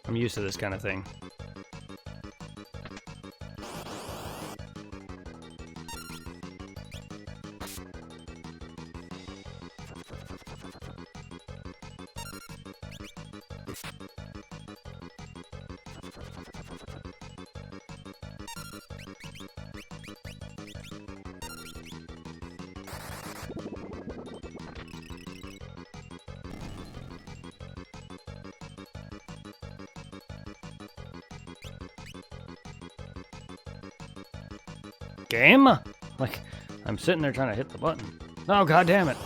I'm used to this kind of thing. Game? Like, I'm sitting there trying to hit the button. Oh, god damn it.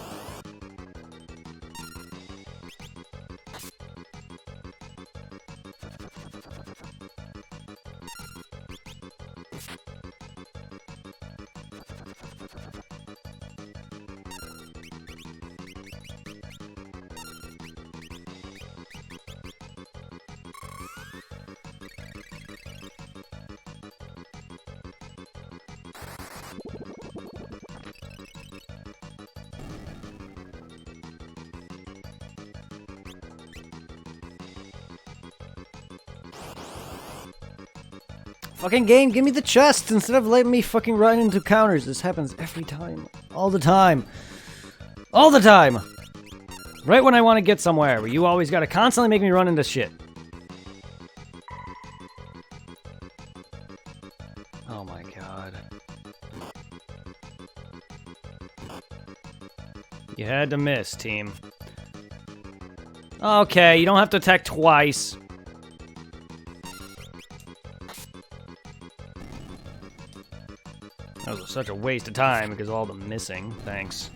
Fucking game, give me the chest instead of letting me fucking run into counters. This happens every time. All the time. All the time! Right when I want to get somewhere, you always gotta constantly make me run into shit. Oh my god. You had to miss, team. Okay, you don't have to attack twice. That was such a waste of time because of all the missing. Thanks.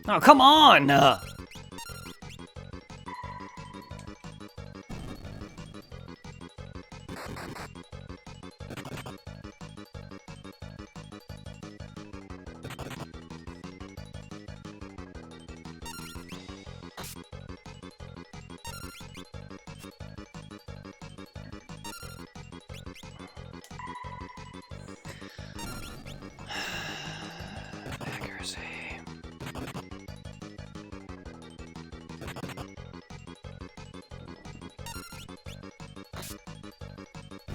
Oh, come on! Accuracy.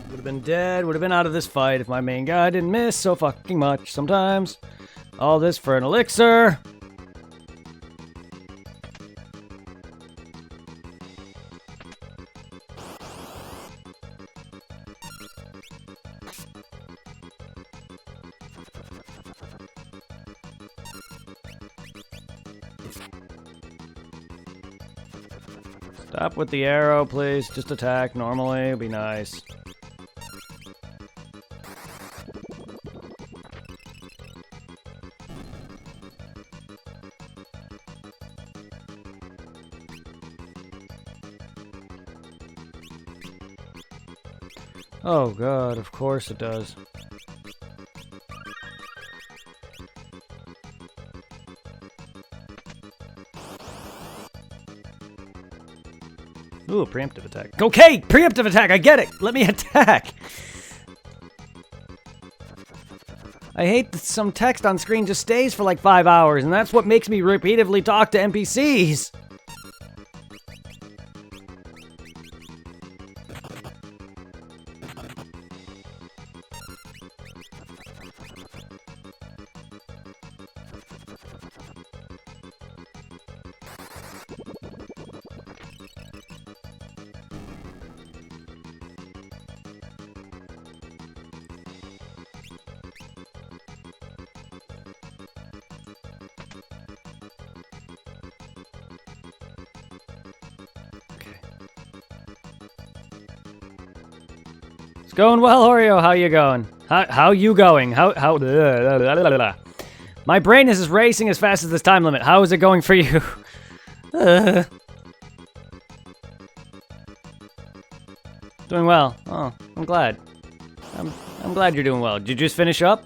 Would have been dead, would have been out of this fight if my main guy didn't miss so fucking much sometimes. All this for an elixir. Stop with the arrow, please. Just attack normally. It'd be nice. Oh god, of course it does. Ooh, preemptive attack. Okay, preemptive attack, I get it! Let me attack! I hate that some text on screen just stays for like 5 hours, and that's what makes me repeatedly talk to NPCs! It's going well, Oreo. How you going? How you going? How? My brain is just racing as fast as this time limit. How is it going for you? Doing well. Oh, I'm glad. I'm glad you're doing well. Did you just finish up?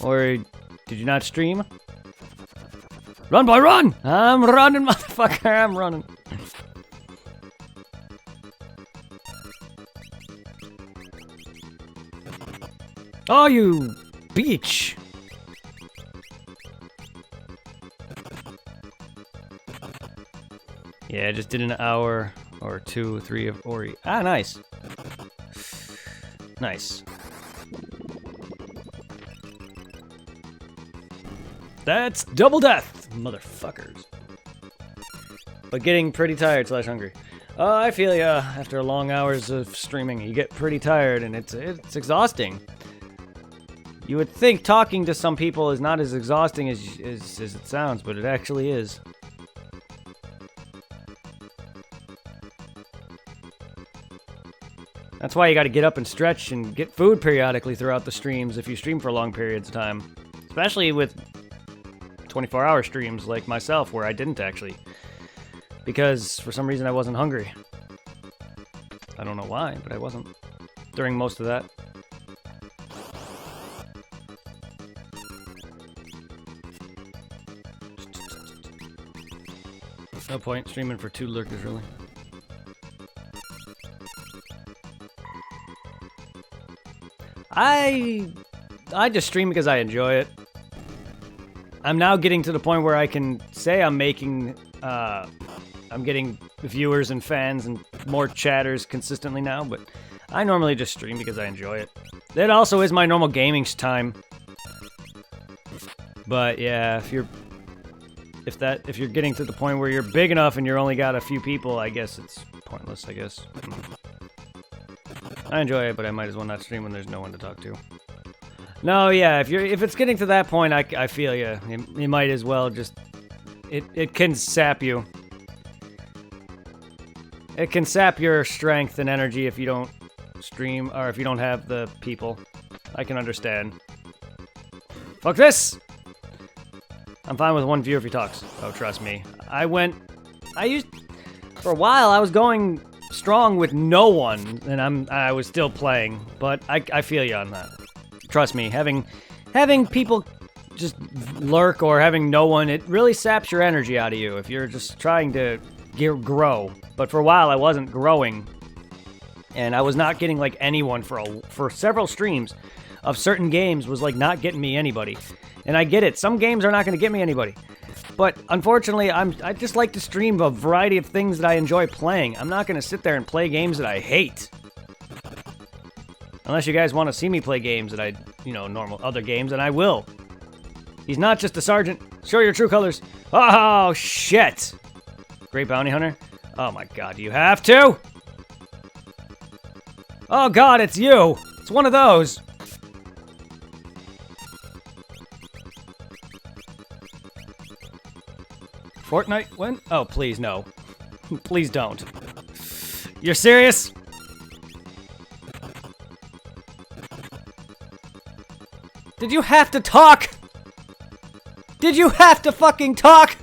Or did you not stream? Run, boy, run! I'm running, motherfucker, I'm running. Oh, you beach! Yeah, I just did an hour or 2, 3 of Ori. Ah, nice. Nice. That's double death, motherfuckers. But getting pretty tired / hungry. I feel ya. After long hours of streaming, you get pretty tired, and it's exhausting. You would think talking to some people is not as exhausting as it sounds, but it actually is. That's why you gotta get up and stretch and get food periodically throughout the streams if you stream for long periods of time. Especially with 24-hour streams like myself, where I didn't actually. Because for some reason I wasn't hungry. I don't know why, but I wasn't during most of that. No point streaming for 2 lurkers, really. I just stream because I enjoy it. I'm now getting to the point where I can say I'm making, I'm getting viewers and fans and more chatters consistently now, but I normally just stream because I enjoy it. That also is my normal gaming time. But yeah, if you're getting to the point where you're big enough and you're only got a few people, I guess it's pointless, I guess. I enjoy it, but I might as well not stream when there's no one to talk to. No, yeah, if it's getting to that point, I feel you. You might as well just... It can sap you. It can sap your strength and energy if you don't stream, or if you don't have the people. I can understand. Fuck this! I'm fine with 1 viewer if he talks. Oh, trust me. For a while, I was going strong with no one, and I was still playing, but I feel you on that. Trust me, having people just lurk or having no one, it really saps your energy out of you if you're just trying to grow. But for a while, I wasn't growing, and I was not getting like anyone for several streams of certain games was like not getting me anybody. And I get it, some games are not going to get me anybody. But unfortunately, I just like to stream a variety of things that I enjoy playing. I'm not going to sit there and play games that I hate. Unless you guys want to see me play games that normal other games, and I will. He's not just a sergeant. Show your true colors. Oh, shit. Great bounty hunter. Oh my god, do you have to? Oh god, it's you. It's one of those. Fortnite when? Oh, please, no. Please don't. You're serious? Did you have to talk? Did you have to fucking talk?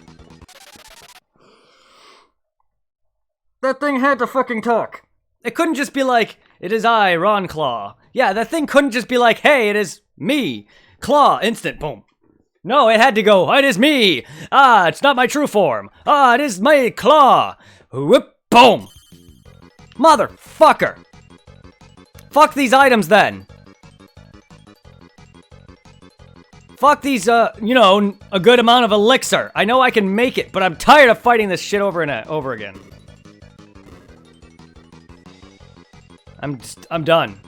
That thing had to fucking talk. It couldn't just be like, it is I, Ron Claw. Yeah, that thing couldn't just be like, hey, it is me. Claw, instant, boom. No, it had to go, it is me. Ah, it's not my true form. Ah, it is my Claw. Whoop, boom. Motherfucker. Fuck these items then. Fuck these, a good amount of elixir. I know I can make it, but I'm tired of fighting this shit over and over again. I'm done.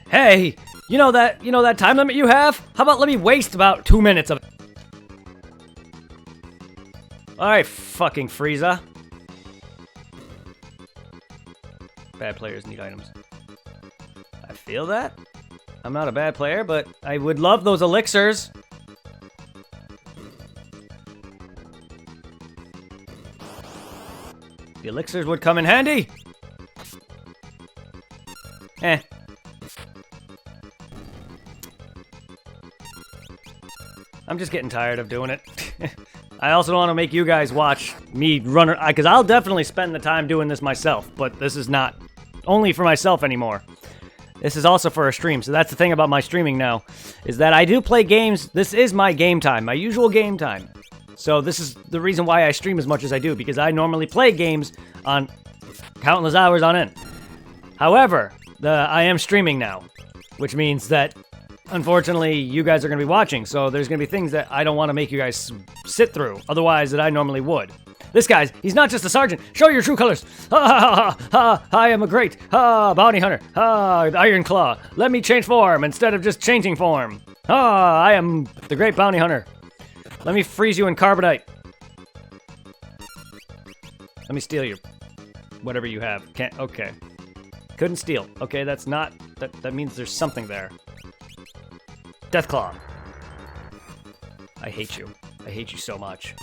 Hey, you know that time limit you have? How about let me waste about 2 minutes of it? Alright, fucking Frieza. Bad players need items. I feel that. I'm not a bad player, but I would love those elixirs. The elixirs would come in handy. I'm just getting tired of doing it. I also don't want to make you guys watch me run, because I'll definitely spend the time doing this myself, but this is not only for myself anymore. This is also for a stream, so that's the thing about my streaming now, is that I do play games. This is my game time, my usual game time. So this is the reason why I stream as much as I do, because I normally play games on countless hours on end. However, I am streaming now, which means that, unfortunately, you guys are going to be watching, so there's going to be things that I don't want to make you guys sit through, otherwise that I normally would. This guy's, he's not just a sergeant. Show your true colors. Ha ha ha ha. I am a great bounty hunter. Iron Claw. Let me change form instead of just changing form. I am the great bounty hunter. Let me freeze you in carbonite. Let me steal your whatever you have. Can't. Okay. Couldn't steal. Okay, that's not. That means there's something there. Deathclaw. I hate you. I hate you so much.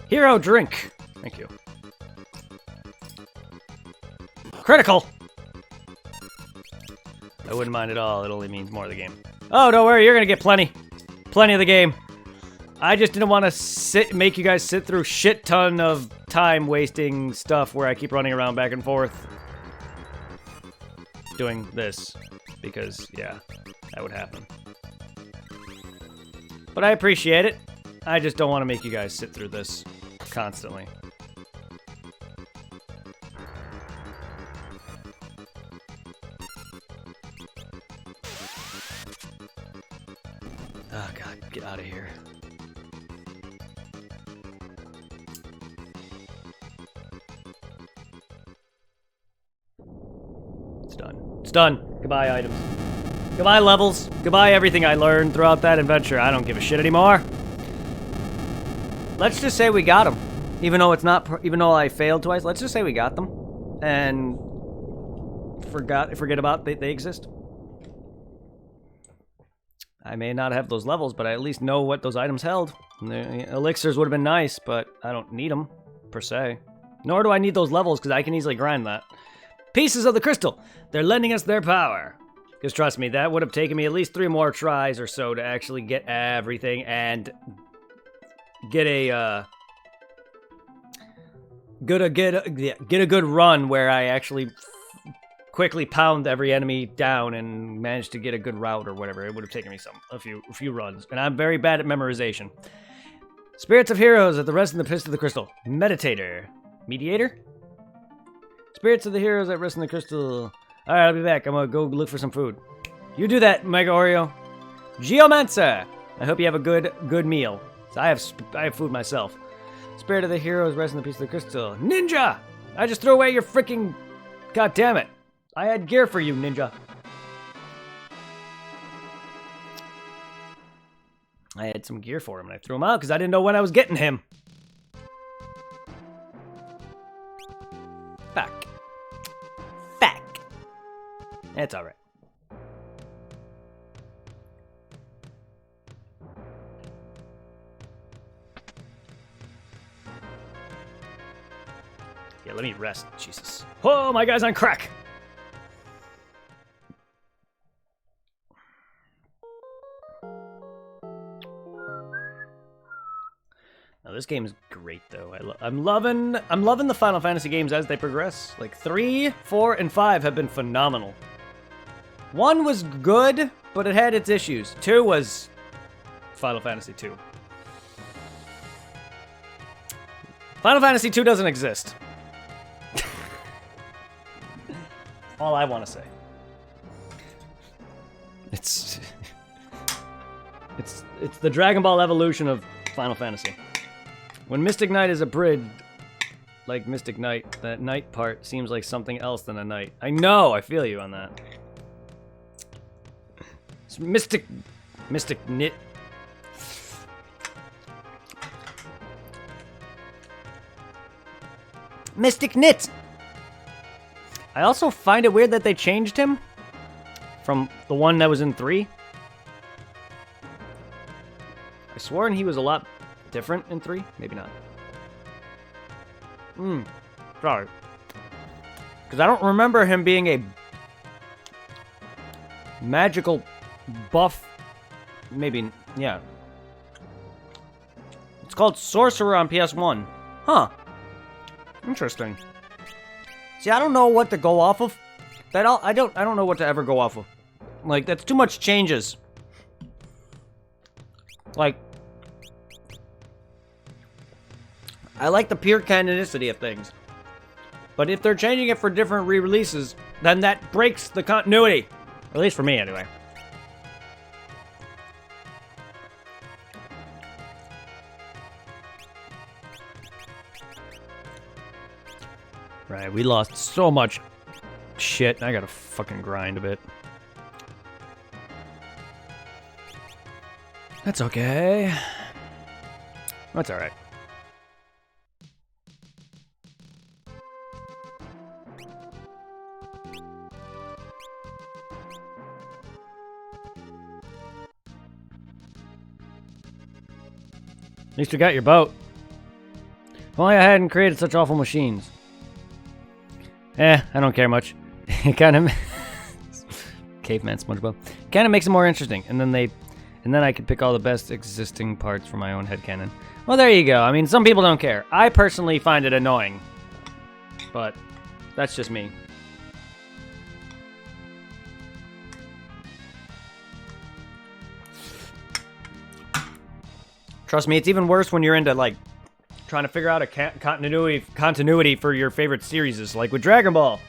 Hero drink. Thank you. Critical. I wouldn't mind at all. It only means more of the game. Oh, don't worry. You're going to get plenty. Plenty of the game. I just didn't want to make you guys sit through shit ton of time wasting stuff where I keep running around back and forth doing this because, yeah, that would happen. But I appreciate it. I just don't want to make you guys sit through this constantly. Oh god, get out of here. It's done. It's done. Goodbye, items. Goodbye, levels. Goodbye, everything I learned throughout that adventure. I don't give a shit anymore. Let's just say we got them. Even though it's not, even though I failed twice, let's just say we got them. And forget about they exist. I may not have those levels, but I at least know what those items held. The elixirs would have been nice, but I don't need them, per se. Nor do I need those levels, because I can easily grind that. Pieces of the crystal. They're lending us their power. Because trust me, that would have taken me at least 3 more tries or so to actually get everything and get a get a good run where I actually quickly pound every enemy down and manage to get a good route or whatever. It would have taken me a few runs, and I'm very bad at memorization. Spirits of heroes at the rest in the pits of the crystal. Meditator, mediator. Spirits of the heroes at rest in the crystal. All right, I'll be back. I'm gonna go look for some food. You do that, Mega Oreo. Geomancer. I hope you have a good meal. So I have food myself. Spirit of the heroes rest in the piece of the crystal. Ninja! I just threw away your freaking... God damn it. I had gear for you, Ninja. I had some gear for him, and I threw him out because I didn't know when I was getting him. Back. It's alright. Yeah, let me rest. Jesus. Oh, my guy's on crack! Now, this game is great, though. I'm loving the Final Fantasy games as they progress. Like, 3, 4, and 5 have been phenomenal. 1 was good, but it had its issues. 2 was Final Fantasy 2. Final Fantasy 2 doesn't exist. All I want to say. It's the Dragon Ball evolution of Final Fantasy. When Mystic Knight is abridged, like Mystic Knight, that night part seems like something else than a knight. I know, I feel you on that. It's Mystic Knit. Mystic Knit! I also find it weird that they changed him from the one that was in 3. I sworn he was a lot different in 3. Maybe not. Sorry. Because I don't remember him being a magical buff. Maybe Yeah. It's called Sorcerer on PS1. Huh. Interesting. See, I don't know what to go off of. I don't know what to ever go off of. Like, that's too much changes. Like, I like the pure canonicity of things. But if they're changing it for different re-releases, then that breaks the continuity. At least for me, anyway. Right, we lost so much shit. I gotta fucking grind a bit. That's okay. That's alright. At least we got your boat. If only I hadn't created such awful machines. I don't care much. It kind of... Caveman SpongeBob. Kind of makes it more interesting. And then I could pick all the best existing parts for my own headcanon. Well, there you go. I mean, some people don't care. I personally find it annoying. But that's just me. Trust me, it's even worse when you're into, like, trying to figure out a continuity for your favorite series, like with Dragon Ball.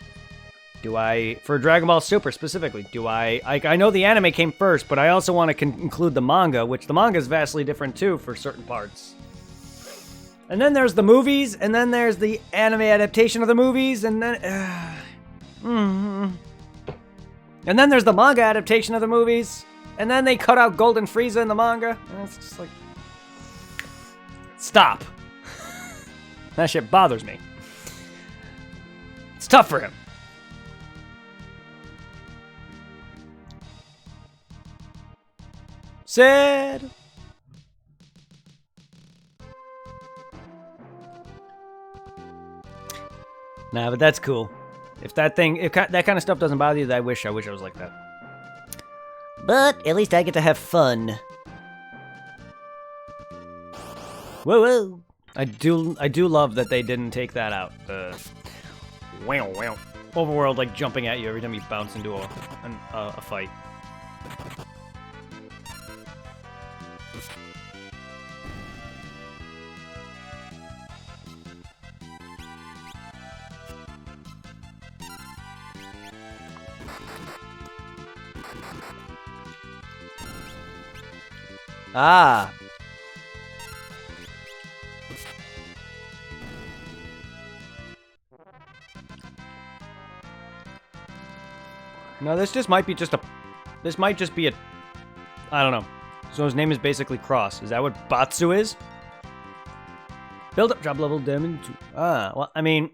For Dragon Ball Super specifically, I know the anime came first, but I also want to include the manga, which the manga is vastly different too for certain parts. And then there's the movies, and then there's the anime adaptation of the movies, and then... And then there's the manga adaptation of the movies, and then they cut out Golden Frieza in the manga, and it's just like... Stop. That shit bothers me. It's tough for him. Sad. Nah, but that's cool. If that kind of stuff doesn't bother you, I wish I was like that. But at least I get to have fun. Whoa, whoa. I do love that they didn't take that out. Wow, wow. Overworld, like, jumping at you every time you bounce into a fight. Ah. No, this might just be a... I don't know. So his name is basically Cross. Is that what Batsu is? Build up job level damage. Well, I mean...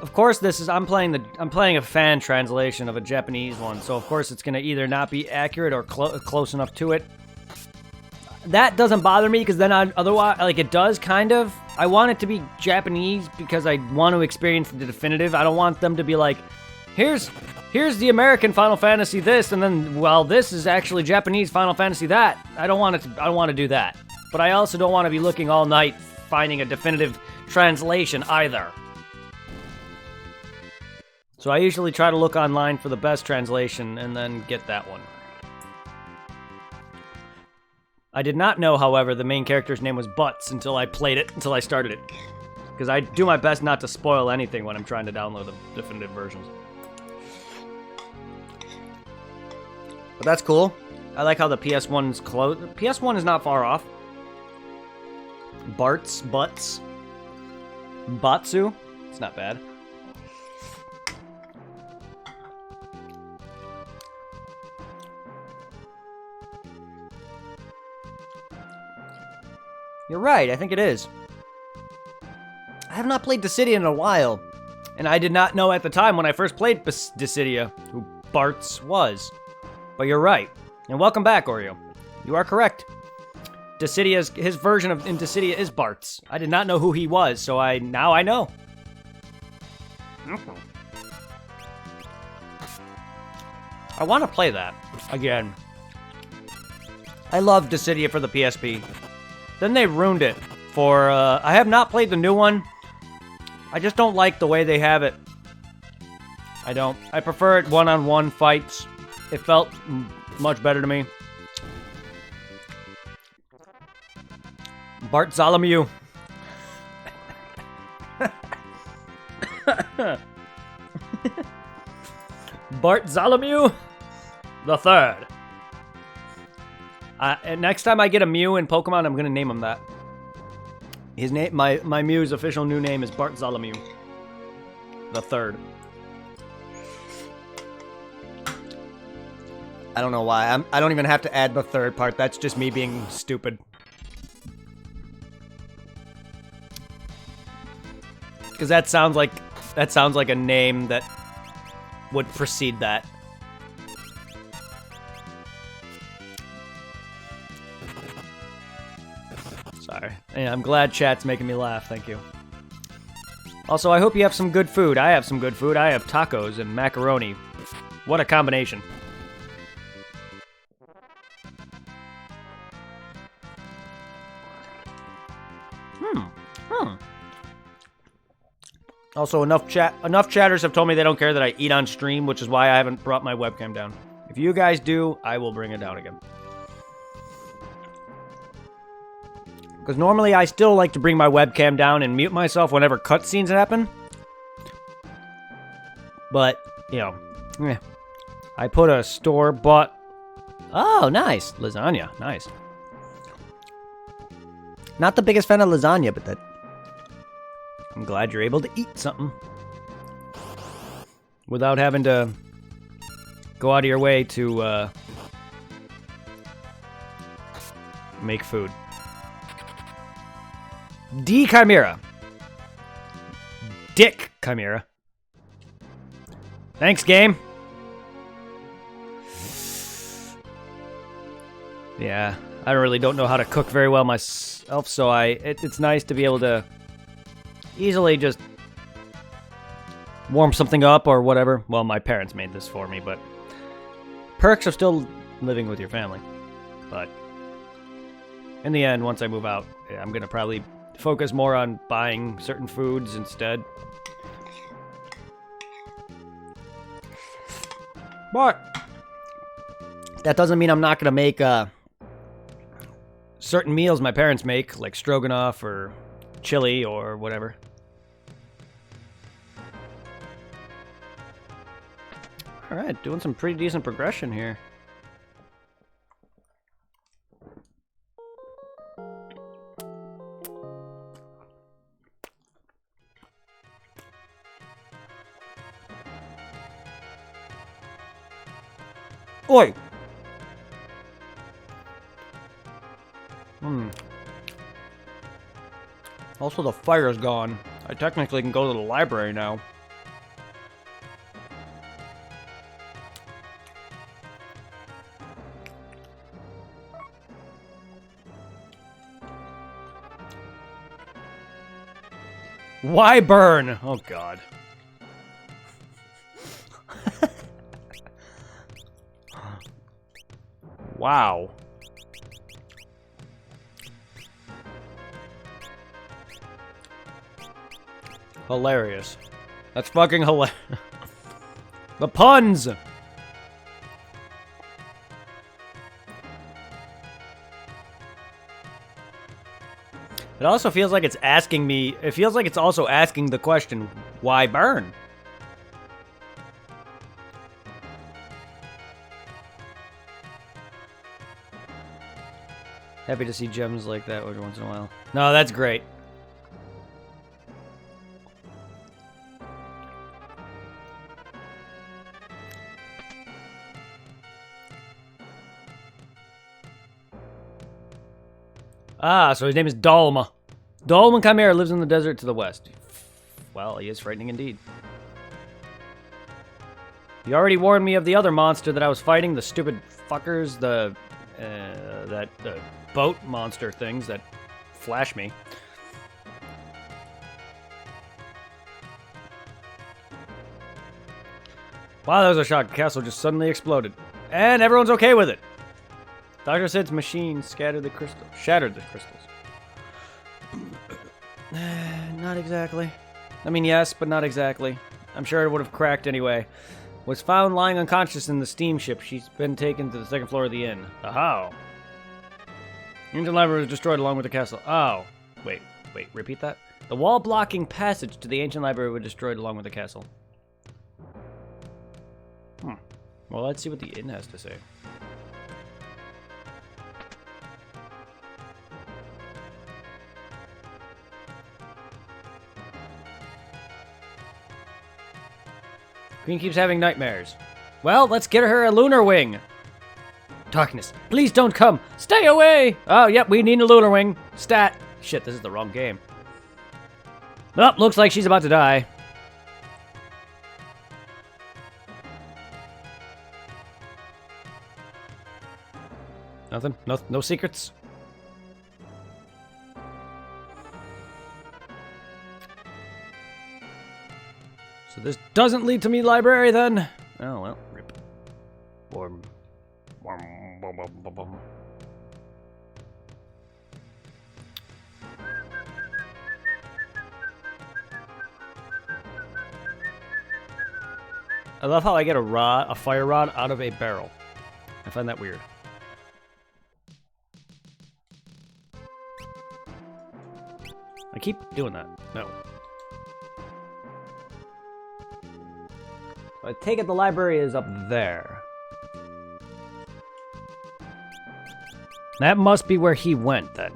Of course, I'm playing a fan translation of a Japanese one, so of course it's gonna either not be accurate or close enough to it. That doesn't bother me, because then otherwise, like, it does, kind of. I want it to be Japanese because I want to experience the definitive. I don't want them to be like, here's the American Final Fantasy this, and then, well, this is actually Japanese Final Fantasy that. I don't want to do that. But I also don't want to be looking all night finding a definitive translation either. So I usually try to look online for the best translation and then get that one. I did not know, however, the main character's name was Butts until I started it. Because I do my best not to spoil anything when I'm trying to download the definitive versions. But that's cool. I like how the PS1's close. PS1 is not far off. Butts. Batsu. It's not bad. You're right, I think it is. I have not played Dissidia in a while, and I did not know at the time when I first played Dissidia who Bartz was. But you're right, and welcome back, Oreo. You are correct. His version in Dissidia is Bartz. I did not know who he was, so now I know. I want to play that again. I love Dissidia for the PSP. Then they ruined it for, I have not played the new one. I just don't like the way they have it. I don't. I prefer it one-on-one fights. It felt much better to me. Bartholomew. Bartholomew the Third. Next time I get a Mew in Pokemon, I'm gonna name him that. His name, my Mew's official new name is Bartholomew the Third. I don't know why. I don't even have to add the third part. That's just me being stupid. Because that sounds like a name that would precede that. Sorry. Yeah, I'm glad chat's making me laugh. Thank you. Also, I hope you have some good food. I have some good food. I have tacos and macaroni. What a combination. Also, enough chatters have told me they don't care that I eat on stream, which is why I haven't brought my webcam down. If you guys do, I will bring it down again. Because normally I still like to bring my webcam down and mute myself whenever cutscenes happen. But, you know, I put a store-bought... Oh, nice. Lasagna. Nice. Not the biggest fan of lasagna, but that... I'm glad you're able to eat something without having to go out of your way to make food. D Chimera. Dick Chimera. Thanks, game. Yeah, I really don't know how to cook very well myself, so it's nice to be able to easily just warm something up or whatever. Well, my parents made this for me, but perks of still living with your family. But in the end, once I move out, I'm going to probably focus more on buying certain foods instead. But that doesn't mean I'm not going to make certain meals my parents make, like stroganoff or chili or whatever. Alright, doing some pretty decent progression here. Oi! Also, the fire's gone. I technically can go to the library now. Why burn? Oh, God. Wow. Hilarious. That's fucking hilarious. The puns! It also feels like it's asking me... It feels like it's also asking the question, why burn? Happy to see gems like that every once in a while. No, that's great. Ah, so his name is Dalma. Dalma Chimera lives in the desert to the west. Well, he is frightening indeed. You already warned me of the other monster that I was fighting, the stupid fuckers, the boat monster things that flash me. Wow, that was a shock. The castle just suddenly exploded. And everyone's okay with it. Dr. Sid's machine shattered the crystals. Not exactly. I mean, yes, but not exactly. I'm sure it would have cracked anyway. Was found lying unconscious in the steamship. She's been taken to the second floor of the inn. How? The ancient library was destroyed along with the castle. Oh. Wait, repeat that? The wall blocking passage to the ancient library was destroyed along with the castle. Well, let's see what the inn has to say. Queen keeps having nightmares. Well, let's get her a lunar wing. Darkness, please don't come. Stay away. Oh, yep, we need a lunar wing. Stat. Shit, this is the wrong game. Oh, looks like she's about to die. Nothing? No secrets? So this doesn't lead to me library then? Oh well, rip. I love how I get a fire rod out of a barrel. I find that weird. I keep doing that. No. I take it the library is up there. That must be where he went, then.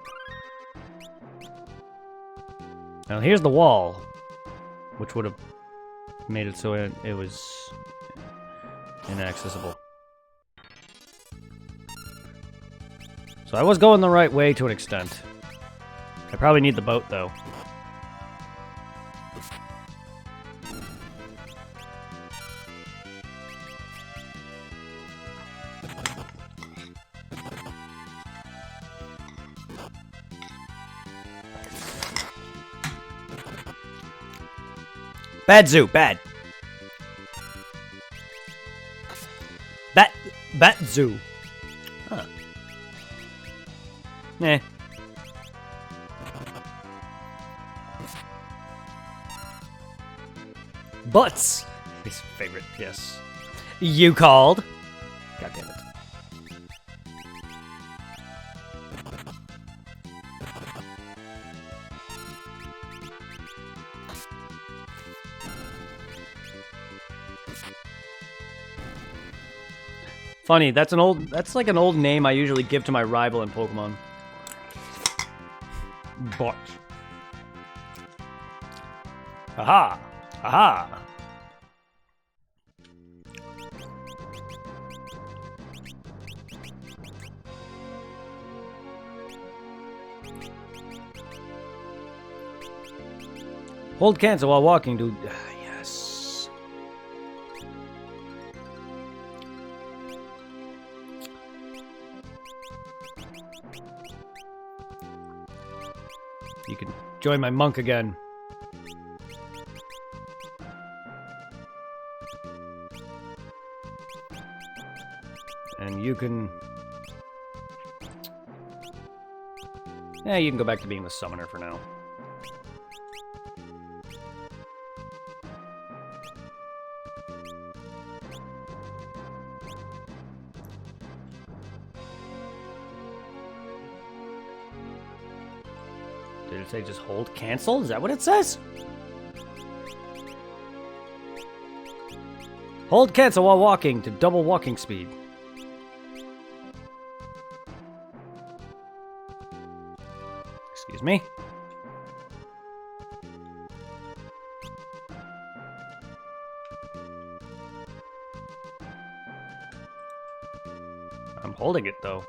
Now, here's the wall, which would have made it so it was inaccessible. So I was going the right way to an extent. I probably need the boat, though. Bad zoo, bad. Bat zoo. Huh. Eh. Butts. His favorite, yes. You called. God damn it. Funny, that's like an old name I usually give to my rival in Pokemon. Botch. Aha! Aha! Hold cancel while walking, dude. Yes. You can join my monk again. And you can... Yeah, you can go back to being the summoner for now. Did it say just hold cancel? Is that what it says? Hold cancel while walking to double walking speed. Excuse me. I'm holding it though.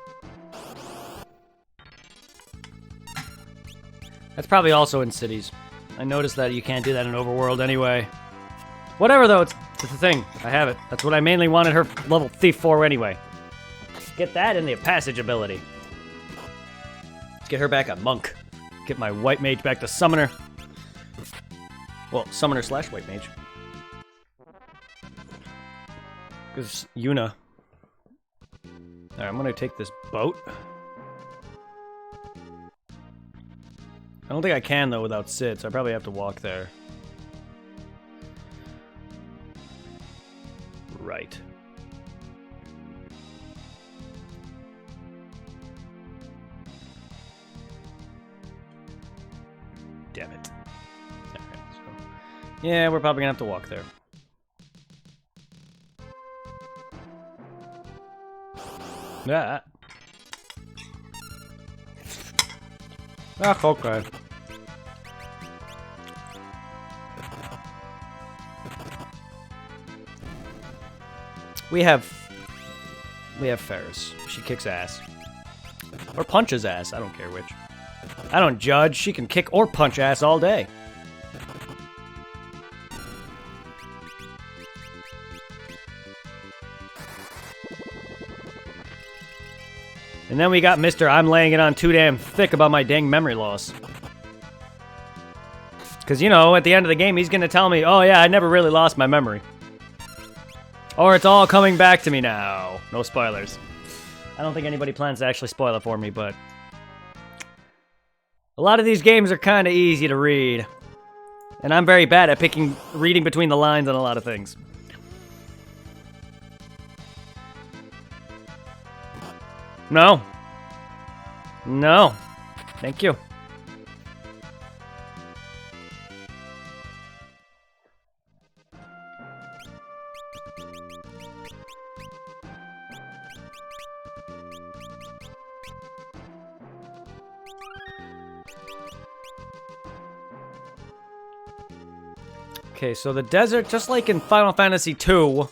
That's probably also in cities. I noticed that you can't do that in Overworld anyway. Whatever though, it's the thing. I have it. That's what I mainly wanted her level thief for anyway. Get that and the passage ability. Let's get her back a monk. Get my white mage back to summoner. Well, summoner slash white mage. Because Yuna. Alright, I'm gonna take this boat. I don't think I can, though, without Sid, so I probably have to walk there. Right. Damn it. Alright, so... yeah, we're probably gonna have to walk there. Yeah. Ah, okay. We have Ferris. She kicks ass. Or punches ass, I don't care which. I don't judge, she can kick or punch ass all day. And then we got Mr. I'm laying it on too damn thick about my dang memory loss. Because, you know, at the end of the game, he's going to tell me, oh yeah, I never really lost my memory. Or it's all coming back to me now. No spoilers. I don't think anybody plans to actually spoil it for me, but... a lot of these games are kind of easy to read. And I'm very bad at reading between the lines on a lot of things. No. No. Thank you. Okay, so the desert, just like in Final Fantasy II,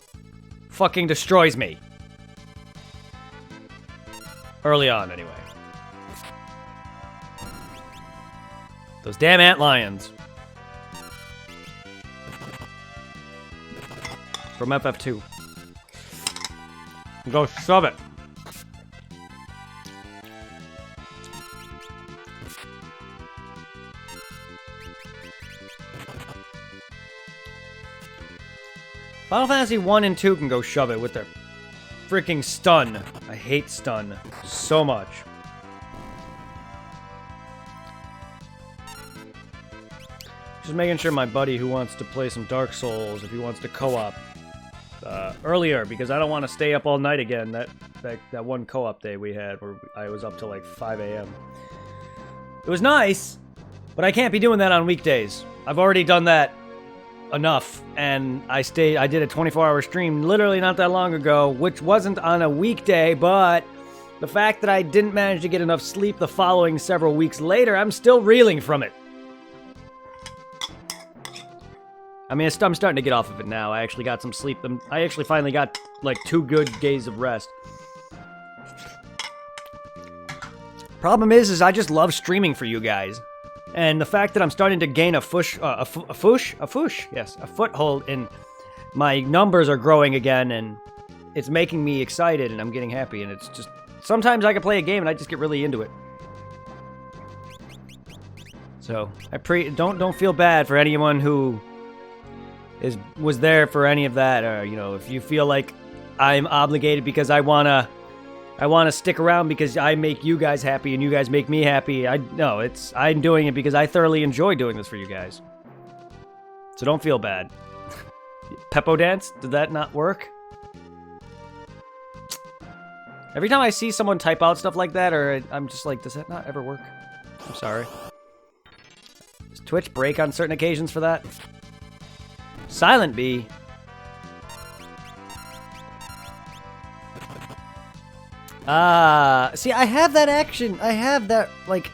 fucking destroys me. Early on, anyway. Those damn antlions. From FF2. Go shove it. Final Fantasy 1 and 2 can go shove it with their freaking stun. I hate stun so much. Just making sure my buddy who wants to play some Dark Souls, if he wants to co-op earlier, because I don't want to stay up all night again. That one co-op day we had where I was up till like 5 a.m. It was nice, but I can't be doing that on weekdays. I've already done that enough, and I did a 24-hour stream literally not that long ago, which wasn't on a weekday, but the fact that I didn't manage to get enough sleep the following several weeks later, I'm still reeling from it. I mean, I'm starting to get off of it now. I actually got some sleep. I actually finally got like 2 good days of rest. Problem is I just love streaming for you guys. And the fact that I'm starting to gain a foothold in my numbers are growing again, and it's making me excited, and I'm getting happy, and it's just, sometimes I can play a game and I just get really into it. So, don't feel bad for anyone who was there for any of that, or, you know, if you feel like I'm obligated because I wanna stick around because I make you guys happy and you guys make me happy. I'm doing it because I thoroughly enjoy doing this for you guys. So don't feel bad. Peppo dance? Did that not work? Every time I see someone type out stuff like that, or I'm just like, does that not ever work? I'm sorry. Does Twitch break on certain occasions for that? Silent B. See, I have that action. I have that, like...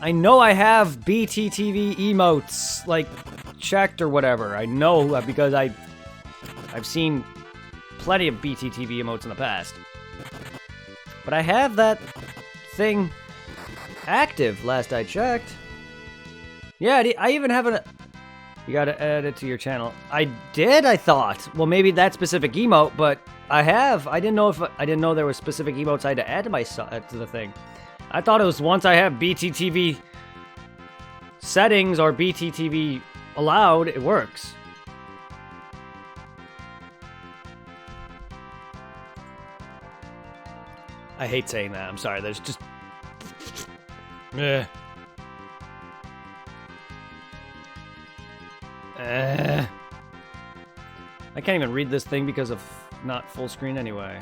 I know I have BTTV emotes, like, checked or whatever. I know because I've seen plenty of BTTV emotes in the past. But I have that thing active, last I checked. Yeah, I even have a... You gotta add it to your channel. I did, I thought. Well, maybe that specific emote, but I have. I didn't know there were specific emotes I had to add to the thing. I thought it was once I have BTTV settings or BTTV allowed, it works. I hate saying that. I'm sorry. There's just... I can't even read this thing because of not full screen anyway.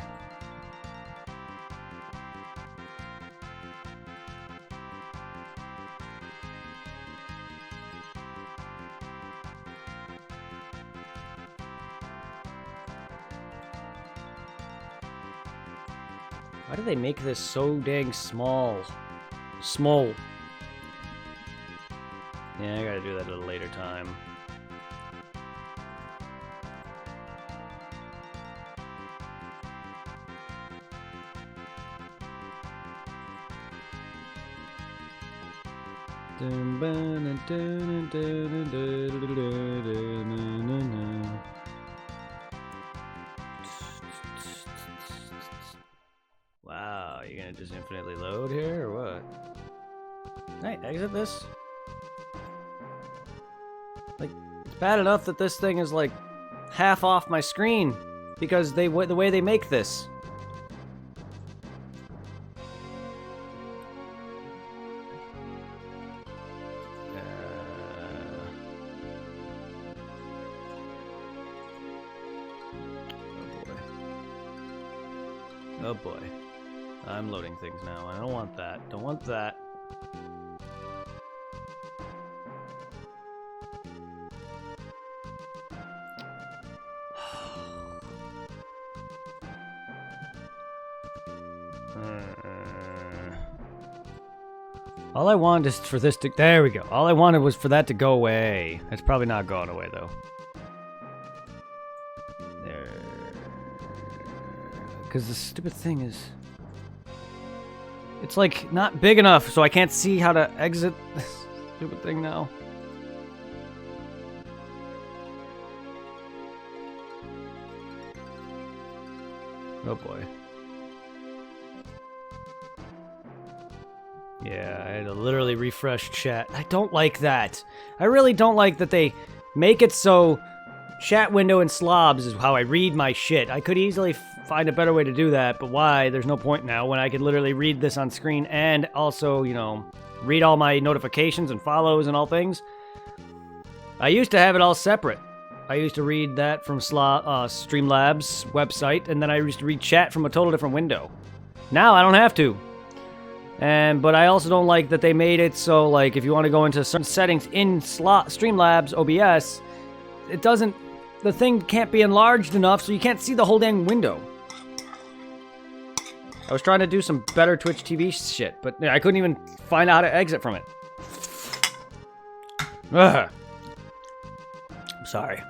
Why do they make this so dang small? Small. Yeah, I gotta do that at a later time. Wow, you're gonna just infinitely load here, or what? Hey, exit this. Like, it's bad enough that this thing is like half off my screen because the way they make this. Oh boy. I'm loading things now. I don't want that. Don't want that. All I wanted is for this to... There we go. All I wanted was for that to go away. It's probably not going away, though. There. Because the stupid thing is... It's, like, not big enough, so I can't see how to exit this stupid thing now. Oh, boy. Yeah, I had to literally refresh chat. I don't like that. I really don't like that they make it so chat window and slobs is how I read my shit. I could easily find a better way to do that, but why? There's no point now when I could literally read this on screen and also, you know, read all my notifications and follows and all things. I used to have it all separate. I used to read that from Streamlabs website, and then I used to read chat from a total different window. Now I don't have to. But I also don't like that they made it so, like, if you want to go into certain settings in Streamlabs OBS, it doesn't, the thing can't be enlarged enough so you can't see the whole dang window. I was trying to do some better Twitch TV shit, but I couldn't even find out how to exit from it. Ugh. I'm sorry.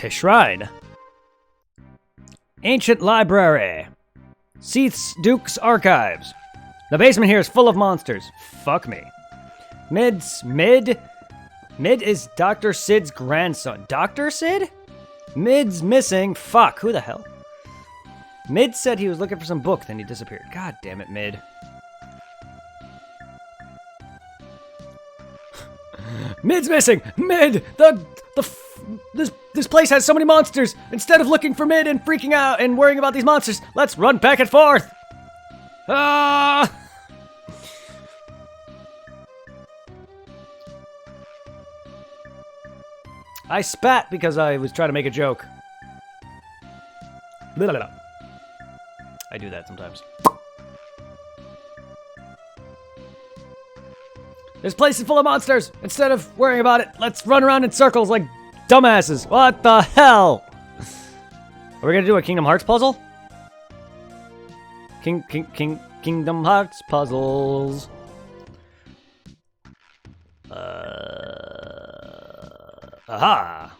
Shrine. Ancient Library. Seath's Duke's Archives. The basement here is full of monsters. Fuck me. Mid is Dr. Sid's grandson. Dr. Sid? Mid's missing. Fuck, who the hell? Mid said he was looking for some book, then he disappeared. God damn it, Mid. Mid's missing! Mid! This place has so many monsters! Instead of looking for Mid and freaking out and worrying about these monsters, let's run back and forth! Ah! I spat because I was trying to make a joke. Blah, blah, blah. I do that sometimes. This place is full of monsters! Instead of worrying about it, let's run around in circles like dumbasses! What the hell? Are we gonna do a Kingdom Hearts puzzle? Kingdom Hearts puzzles. Aha!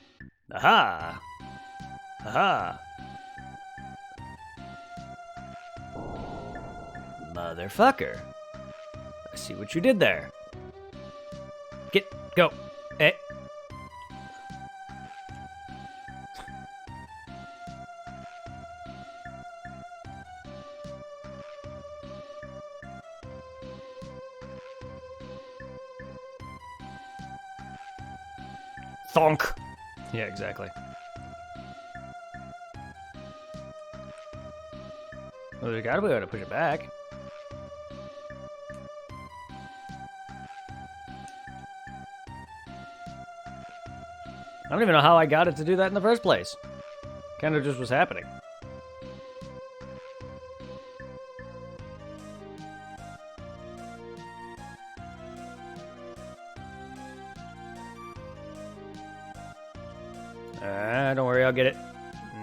Aha! Aha! Motherfucker. I see what you did there. Go. Eh. Thonk. Yeah, exactly. Well, there's gotta be a way to push it back. I don't even know how I got it to do that in the first place. Kind of just was happening. Don't worry, I'll get it.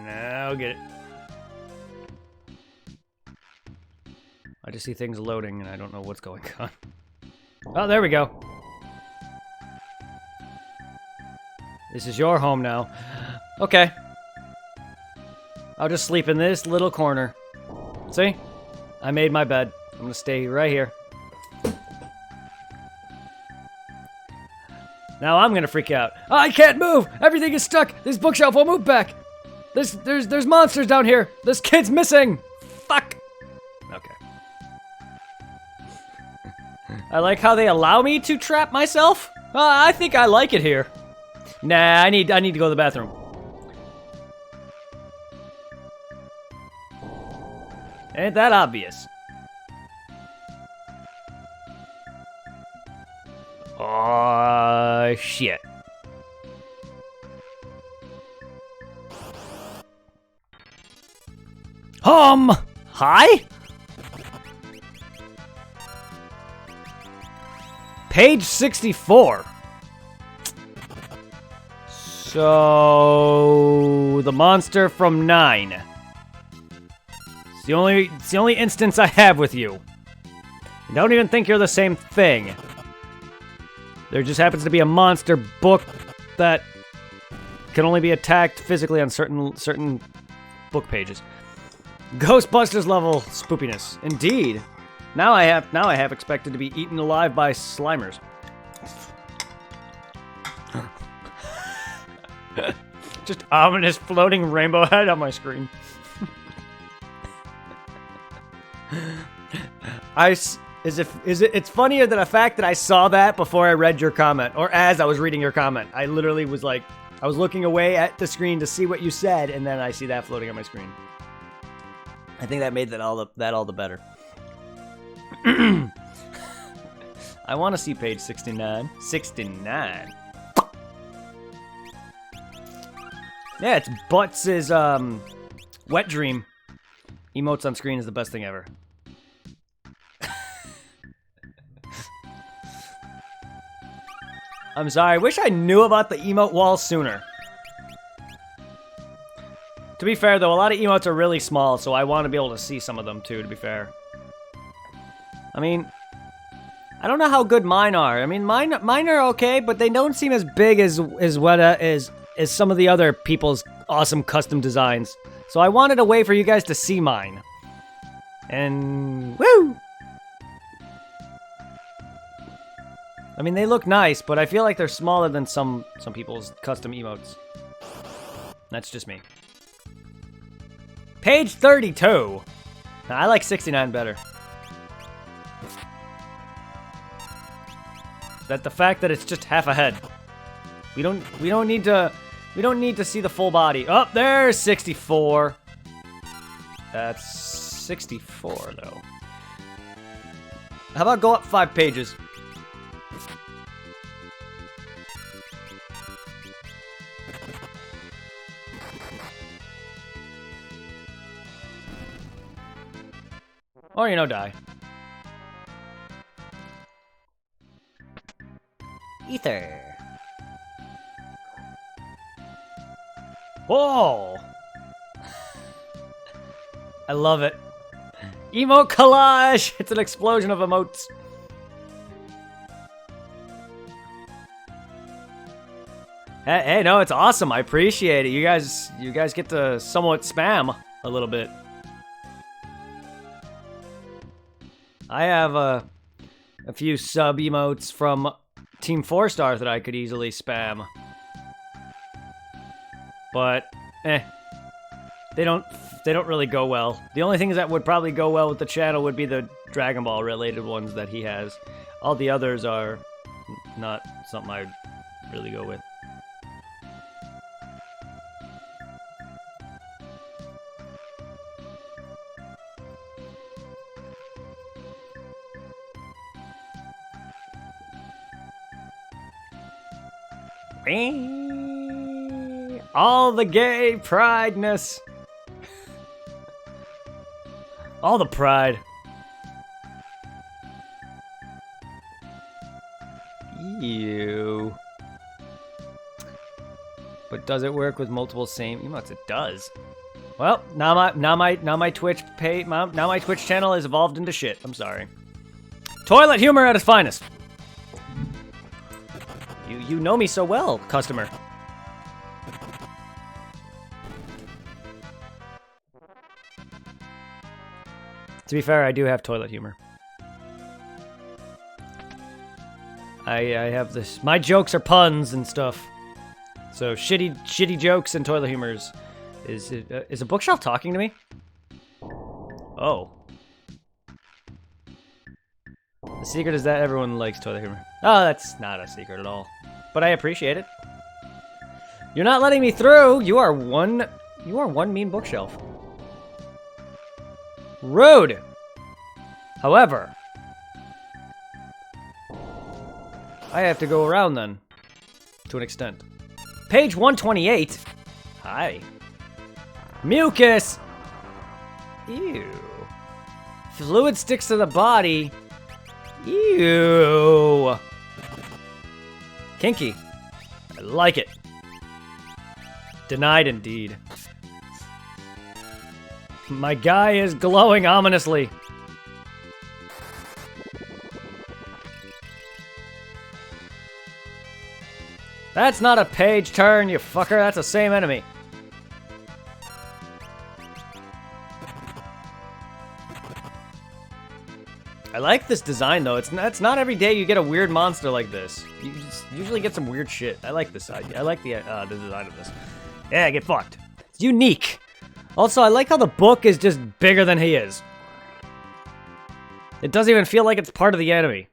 No, I'll get it. I just see things loading and I don't know what's going on. Oh, there we go. This is your home now. Okay. I'll just sleep in this little corner. See? I made my bed. I'm gonna stay right here. Now I'm gonna freak out. Oh, I can't move! Everything is stuck! This bookshelf won't move back! There's monsters down here! This kid's missing! Fuck! Okay. I like how they allow me to trap myself. I think I like it here. Nah, I need to go to the bathroom. Ain't that obvious? Oh, shit. Hi? Page 64. So the monster from 9. It's the only instance I have with you. I don't even think you're the same thing. There just happens to be a monster book that can only be attacked physically on certain book pages. Ghostbusters level spoopiness. Indeed. Now I have expected to be eaten alive by Slimers. Just ominous floating rainbow head on my screen. It's funnier than the fact that I saw that before I read your comment, or as I was reading your comment. I literally was like, I was looking away at the screen to see what you said, and then I see that floating on my screen. I think that made that all the better. I want to see page 69. 69. Yeah, it's Butts' wet dream. Emotes on screen is the best thing ever. I'm sorry, I wish I knew about the emote wall sooner. To be fair, though, a lot of emotes are really small, so I want to be able to see some of them, too, to be fair. I mean, I don't know how good mine are. I mean, mine are okay, but they don't seem as big as some of the other people's awesome custom designs. So I wanted a way for you guys to see mine. And woo! I mean, they look nice, but I feel like they're smaller than some people's custom emotes. That's just me. Page 32. Now, I like 69 better. That the fact that it's just half a head. We don't need to see the full body. Oh, there's 64. That's 64 though. How about go up 5 pages? Or, you know, die. Ether. Whoa! I love it. Emote collage! It's an explosion of emotes. Hey, no, it's awesome. I appreciate it. You guys get to somewhat spam a little bit. I have a few sub emotes from Team 4 Stars that I could easily spam. But, they don't really go well. The only things that would probably go well with the channel would be the Dragon Ball related ones that he has. All the others are not something I'd really go with. All the gay prideness. All the pride. Ew. But does it work with multiple same emotes? It does. Well, now my Twitch channel is evolved into shit. I'm sorry. Toilet humor at its finest. You know me so well, customer. To be fair, I do have toilet humor. I have this. My jokes are puns and stuff. So shitty jokes and toilet humors. Is a bookshelf talking to me? Oh. The secret is that everyone likes toilet humor. Oh, that's not a secret at all. But I appreciate it. You're not letting me through. You are one mean bookshelf. Rude. However, I have to go around then, to an extent. Page 128. Hi. Mucus. Ew. Fluid sticks to the body. Ew. Kinky. I like it. Denied indeed. My guy is glowing ominously. That's not a page turn, you fucker. That's the same enemy. I like this design, though. It's not every day you get a weird monster like this. You just usually get some weird shit. I like this idea. I like the design of this. Yeah, get fucked. It's unique. Also, I like how the book is just bigger than he is. It doesn't even feel like it's part of the enemy.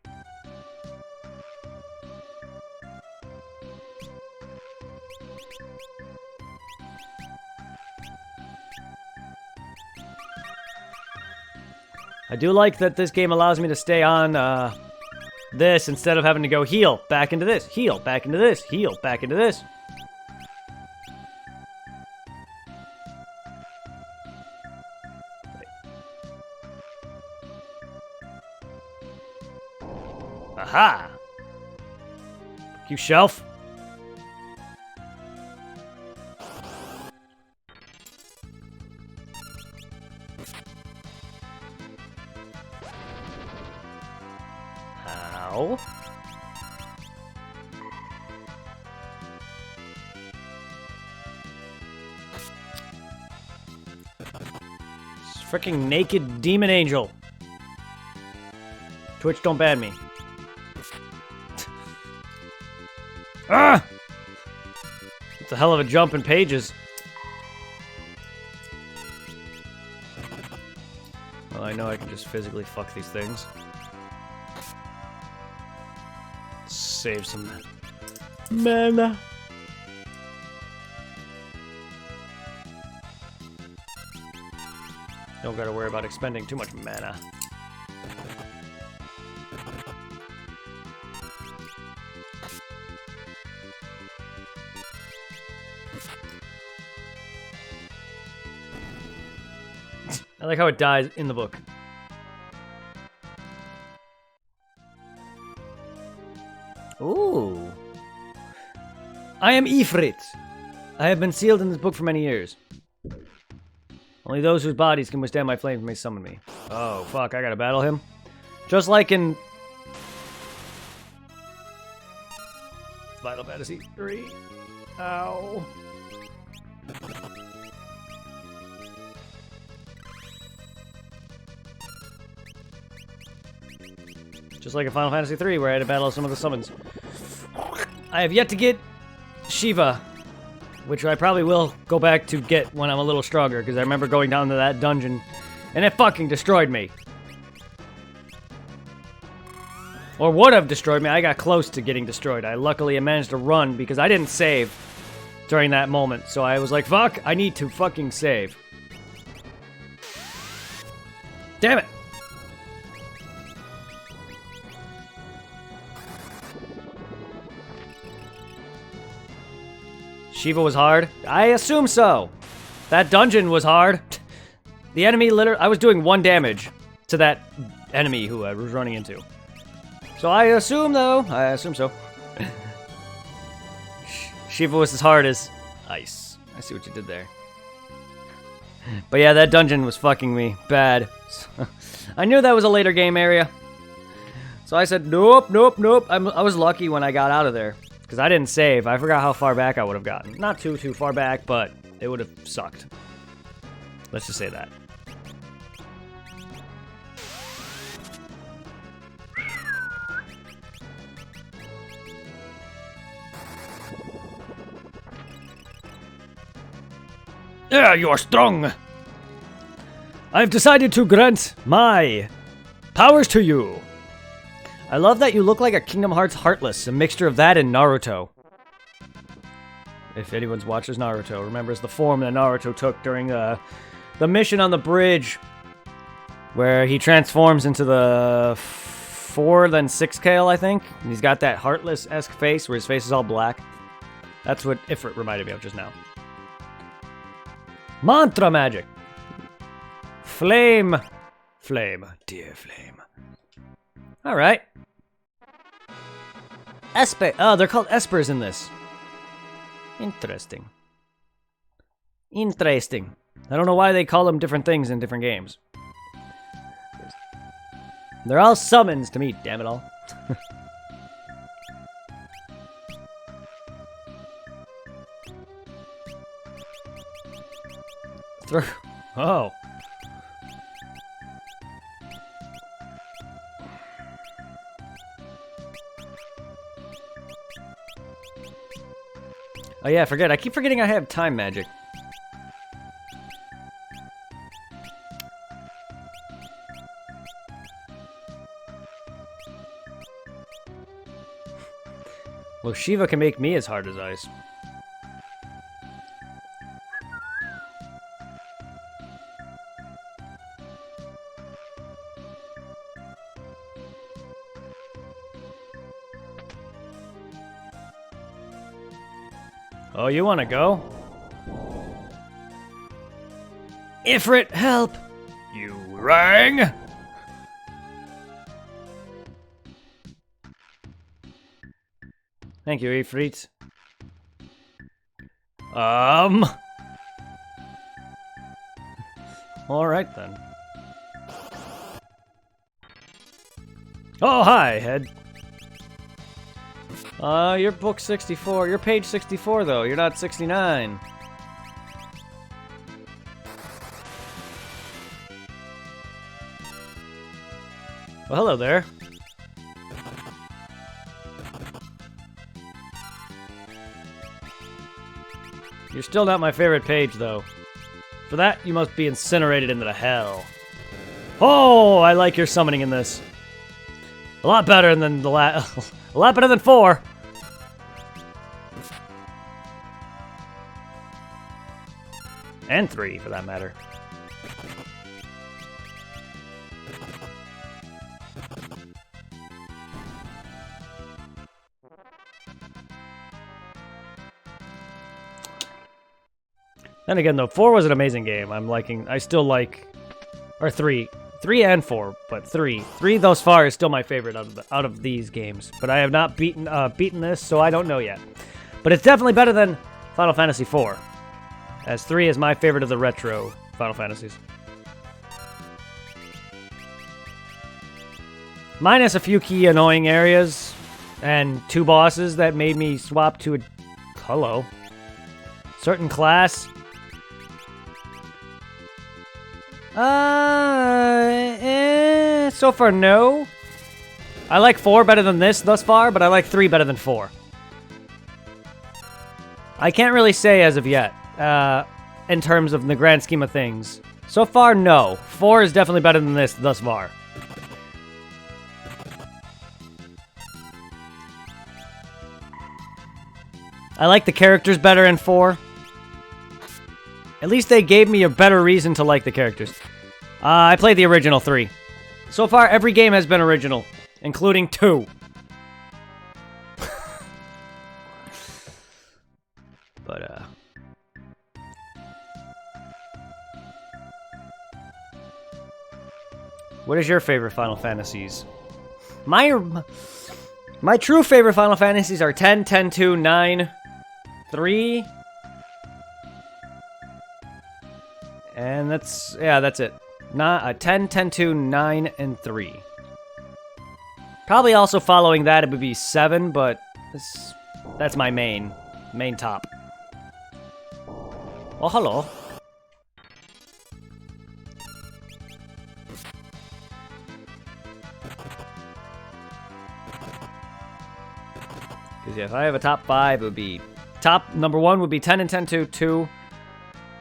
I do like that this game allows me to stay on this instead of having to go heal, back into this, heal, back into this, heal, back into this. Aha! You shelf. Ow. Freaking naked demon angel. Twitch, don't ban me. Ah! It's a hell of a jump in pages. Well, I know I can just physically fuck these things. Save some mana. Don't gotta worry about expending too much mana. I like how it dies in the book. Ooh. I am Ifrit. I have been sealed in this book for many years. Only those whose bodies can withstand my flames may summon me. Oh, fuck, I gotta battle him? Just like in Final Fantasy 3. Ow. Just like in Final Fantasy 3, where I had to battle some of the summons. I have yet to get Shiva, which I probably will go back to get when I'm a little stronger, because I remember going down to that dungeon, and it fucking destroyed me. Or would have destroyed me. I got close to getting destroyed. I luckily managed to run, because I didn't save during that moment, so I was like, fuck, I need to fucking save. Damn it! Shiva was hard? I assume so. That dungeon was hard. The enemy literally... I was doing 1 damage to that enemy who I was running into. So I assume, though. I assume so. Shiva was as hard as ice. I see what you did there. But yeah, that dungeon was fucking me bad. I knew that was a later game area. So I said, nope, nope, nope. I was lucky when I got out of there. Because I didn't save. I forgot how far back I would have gotten. Not too far back, but it would have sucked. Let's just say that. Yeah, you are strong. I've decided to grant my powers to you. I love that you look like a Kingdom Hearts Heartless, a mixture of that and Naruto. If anyone's watches Naruto, remembers the form that Naruto took during the mission on the bridge, where he transforms into the 4 then 6 scale, I think. And he's got that Heartless-esque face, where his face is all black. That's what Ifrit reminded me of just now. Mantra magic. Flame. Flame. Dear flame. Alright. Esper. Oh, they're called espers in this. Interesting. Interesting. I don't know why they call them different things in different games. They're all summons to me, damn it all. Oh. Oh yeah, I keep forgetting I have time magic. Well, Shiva can make me as hard as ice. Oh, you want to go? Ifrit, help! You rang? Thank you, Ifrit. Alright then. Oh, hi, Head. You're book 64. You're page 64, though. You're not 69. Well, hello there. You're still not my favorite page, though. For that, you must be incinerated into the hell. Oh, I like your summoning in this. A lot better than the a lot better than 4. And 3, for that matter. Then again, though, 4 was an amazing game. I still like, or 3 and 4, but 3 thus far is still my favorite out of these games. But I have not beaten this, so I don't know yet. But it's definitely better than Final Fantasy 4, as 3 is my favorite of the retro Final Fantasies. Minus a few key annoying areas and 2 bosses that made me swap to a certain class. So far, no. I like 4 better than this thus far, but I like 3 better than 4. I can't really say as of yet, in terms of the grand scheme of things. So far, no. 4 is definitely better than this thus far. I like the characters better in 4. At least they gave me a better reason to like the characters. I played the original 3. So far, every game has been original, including 2. But, What is your favorite Final Fantasies? My true favorite Final Fantasies are 10, 10, 2, 9, 3. And that's it. Not 10, 10, 2, 9, and 3. Probably also following that it would be 7, but that's my main top. Oh, hello. Because yeah, if I have a top 5, it would be number 1 would be 10 and 10 2 2.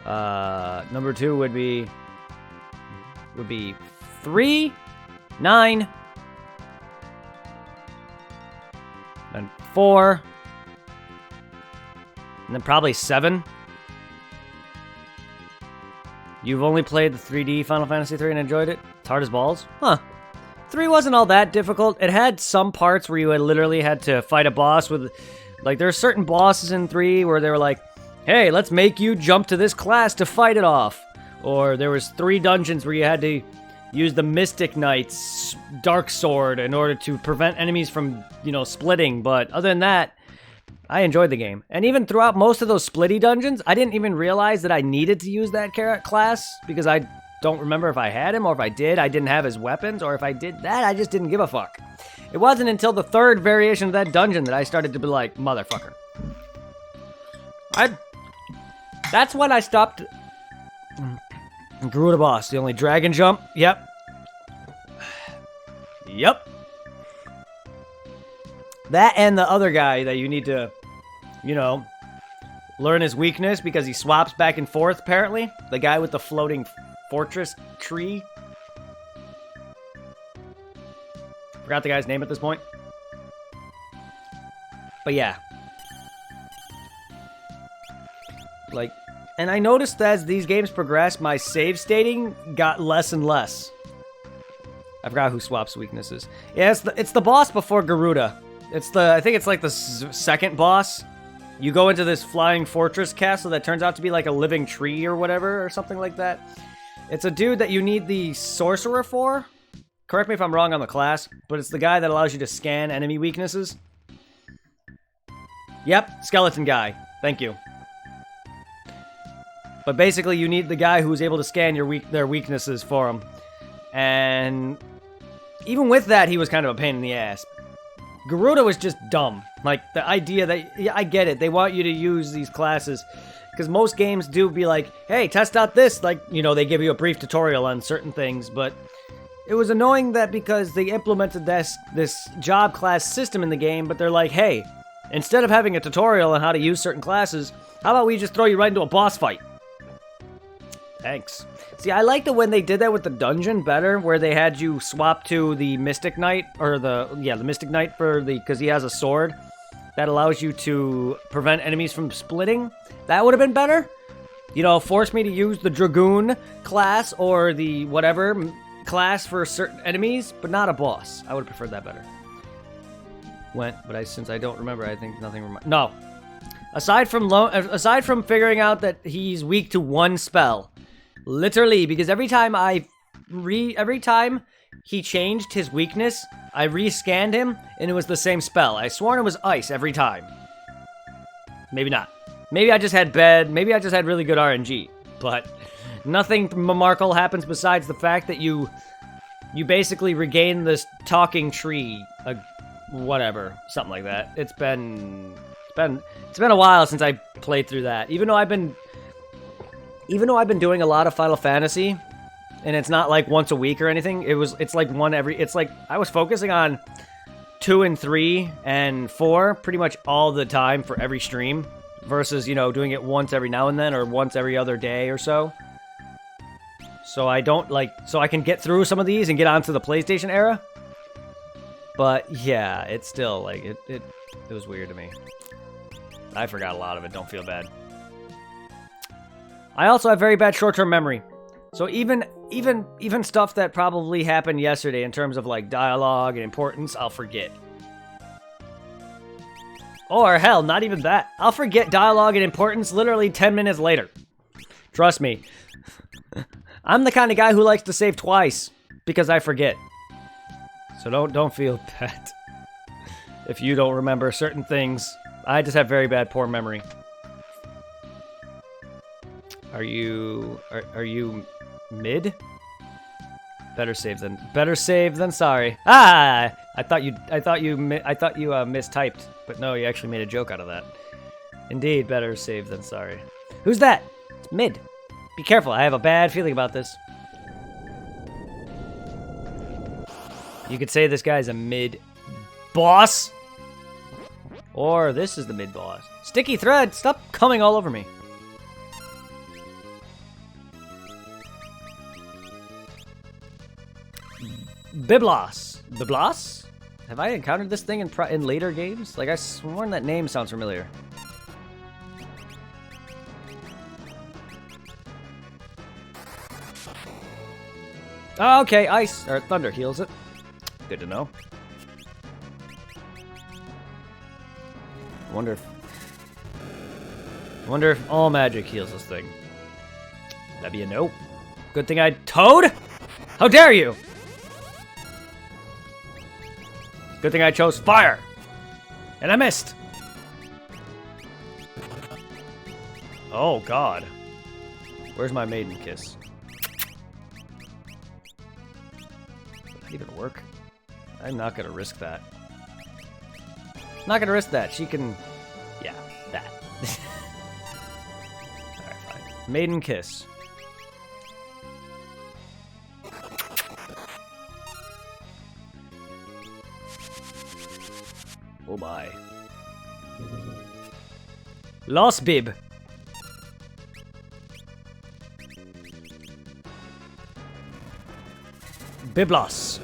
Number 2 would be 3, 9, and 4, and then probably 7. You've only played the 3D Final Fantasy 3 and enjoyed it? It's hard as balls? Huh. 3 wasn't all that difficult. It had some parts where you literally had to fight a boss with... Like, there are certain bosses in 3 where they were like, hey, let's make you jump to this class to fight it off. Or there was 3 dungeons where you had to use the Mystic Knight's Dark Sword in order to prevent enemies from, splitting. But other than that, I enjoyed the game. And even throughout most of those splitty dungeons, I didn't even realize that I needed to use that class because I don't remember if I had him, or if I did, I didn't have his weapons, or if I did that, I just didn't give a fuck. It wasn't until the 3rd variation of that dungeon that I started to be like, motherfucker. That's when I stopped. Garuda boss, the only dragon jump. Yep. Yep. That and the other guy that you need to, learn his weakness because he swaps back and forth, apparently. The guy with the floating fortress tree. Forgot the guy's name at this point. But yeah. And I noticed that as these games progressed, my save stating got less and less. I forgot who swaps weaknesses. Yeah, it's the boss before Garuda. I think it's like the second boss. You go into this flying fortress castle that turns out to be like a living tree or whatever, or something like that. It's a dude that you need the sorcerer for. Correct me if I'm wrong on the class, but it's the guy that allows you to scan enemy weaknesses. Yep, skeleton guy. Thank you. But basically, you need the guy who's able to scan their weaknesses for them. And even with that, he was kind of a pain in the ass. Garuda was just dumb. Like, the idea that... Yeah, I get it. They want you to use these classes. Because most games do be like, hey, test out this. Like, they give you a brief tutorial on certain things. But it was annoying that because they implemented this job class system in the game, but they're like, hey, instead of having a tutorial on how to use certain classes, how about we just throw you right into a boss fight? Thanks. See, I liked it when they did that with the dungeon better, where they had you swap to the Mystic Knight, or the Mystic Knight because he has a sword that allows you to prevent enemies from splitting. That would have been better. Force me to use the Dragoon class or the whatever class for certain enemies, but not a boss. I would have preferred that better. Since I don't remember, I think nothing. No. Aside from figuring out that he's weak to one spell. Literally, because every time he changed his weakness, I rescanned him, and it was the same spell. I sworn it was ice every time. Maybe not. Maybe I just had really good RNG. But nothing remarkable happens besides the fact that you basically regain this talking tree, whatever, something like that. It's been a while since I played through that. Even though I've been doing a lot of Final Fantasy, and it's not like once a week or anything. It's like I was focusing on 2 and 3 and 4 pretty much all the time for every stream, versus doing it once every now and then or once every other day or so. So I can get through some of these and get onto the PlayStation era. But yeah, it's still it was weird to me. I forgot a lot of it. Don't feel bad. I also have very bad short-term memory. So even stuff that probably happened yesterday in terms of dialogue and importance, I'll forget. Or hell, not even that. I'll forget dialogue and importance literally 10 minutes later. Trust me. I'm the kind of guy who likes to save twice. because I forget. So don't feel bad if you don't remember certain things. I just have very bad, poor memory. Are you mid? Better save than sorry. Ah! I thought you mistyped, but no, you actually made a joke out of that. Indeed, better save than sorry. Who's that? It's mid. Be careful. I have a bad feeling about this. You could say this guy's a mid boss, or this is the mid boss. Sticky thread, stop coming all over me. Biblos. Biblos? Have I encountered this thing in later games? Like, I sworn that name sounds familiar. Oh, okay, ice, or thunder heals it. Good to know. I wonder if all magic heals this thing. That'd be a no. Good thing I... Toad? How dare you! Good thing I chose fire! And I missed! Oh, God. Where's my maiden kiss? Would that even work? I'm not gonna risk that. Not gonna risk that. She can... Yeah, that. Alright, fine. Maiden kiss. Oh my. Lost Bib. Biblos.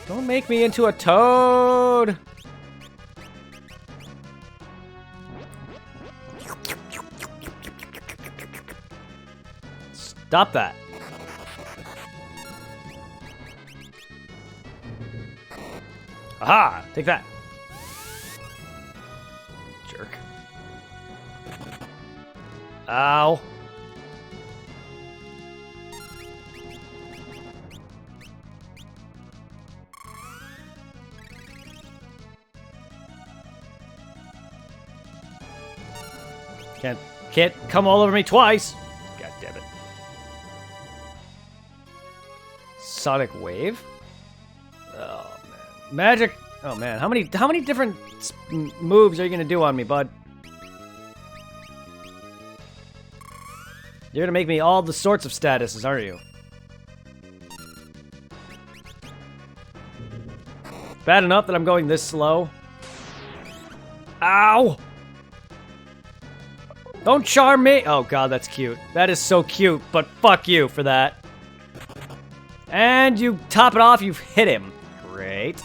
Don't make me into a toad. Stop that. Aha! Take that. Jerk. Ow. Can't come all over me twice. God damn it. Sonic Wave? Oh man. Magic. Oh man, how many different moves are you gonna do on me, bud? You're gonna make me all the sorts of statuses, aren't you? Bad enough that I'm going this slow. Ow! Don't charm me! Oh god, that's cute. That is so cute, but fuck you for that. And you top it off, you've hit him. Great.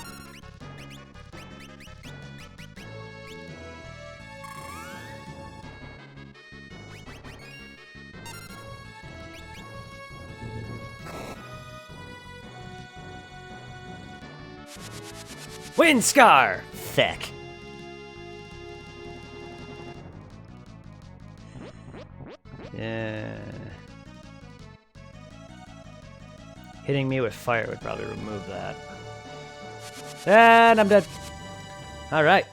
Wind Scar! Thick. Yeah. Hitting me with fire would probably remove that. And I'm dead. Alright.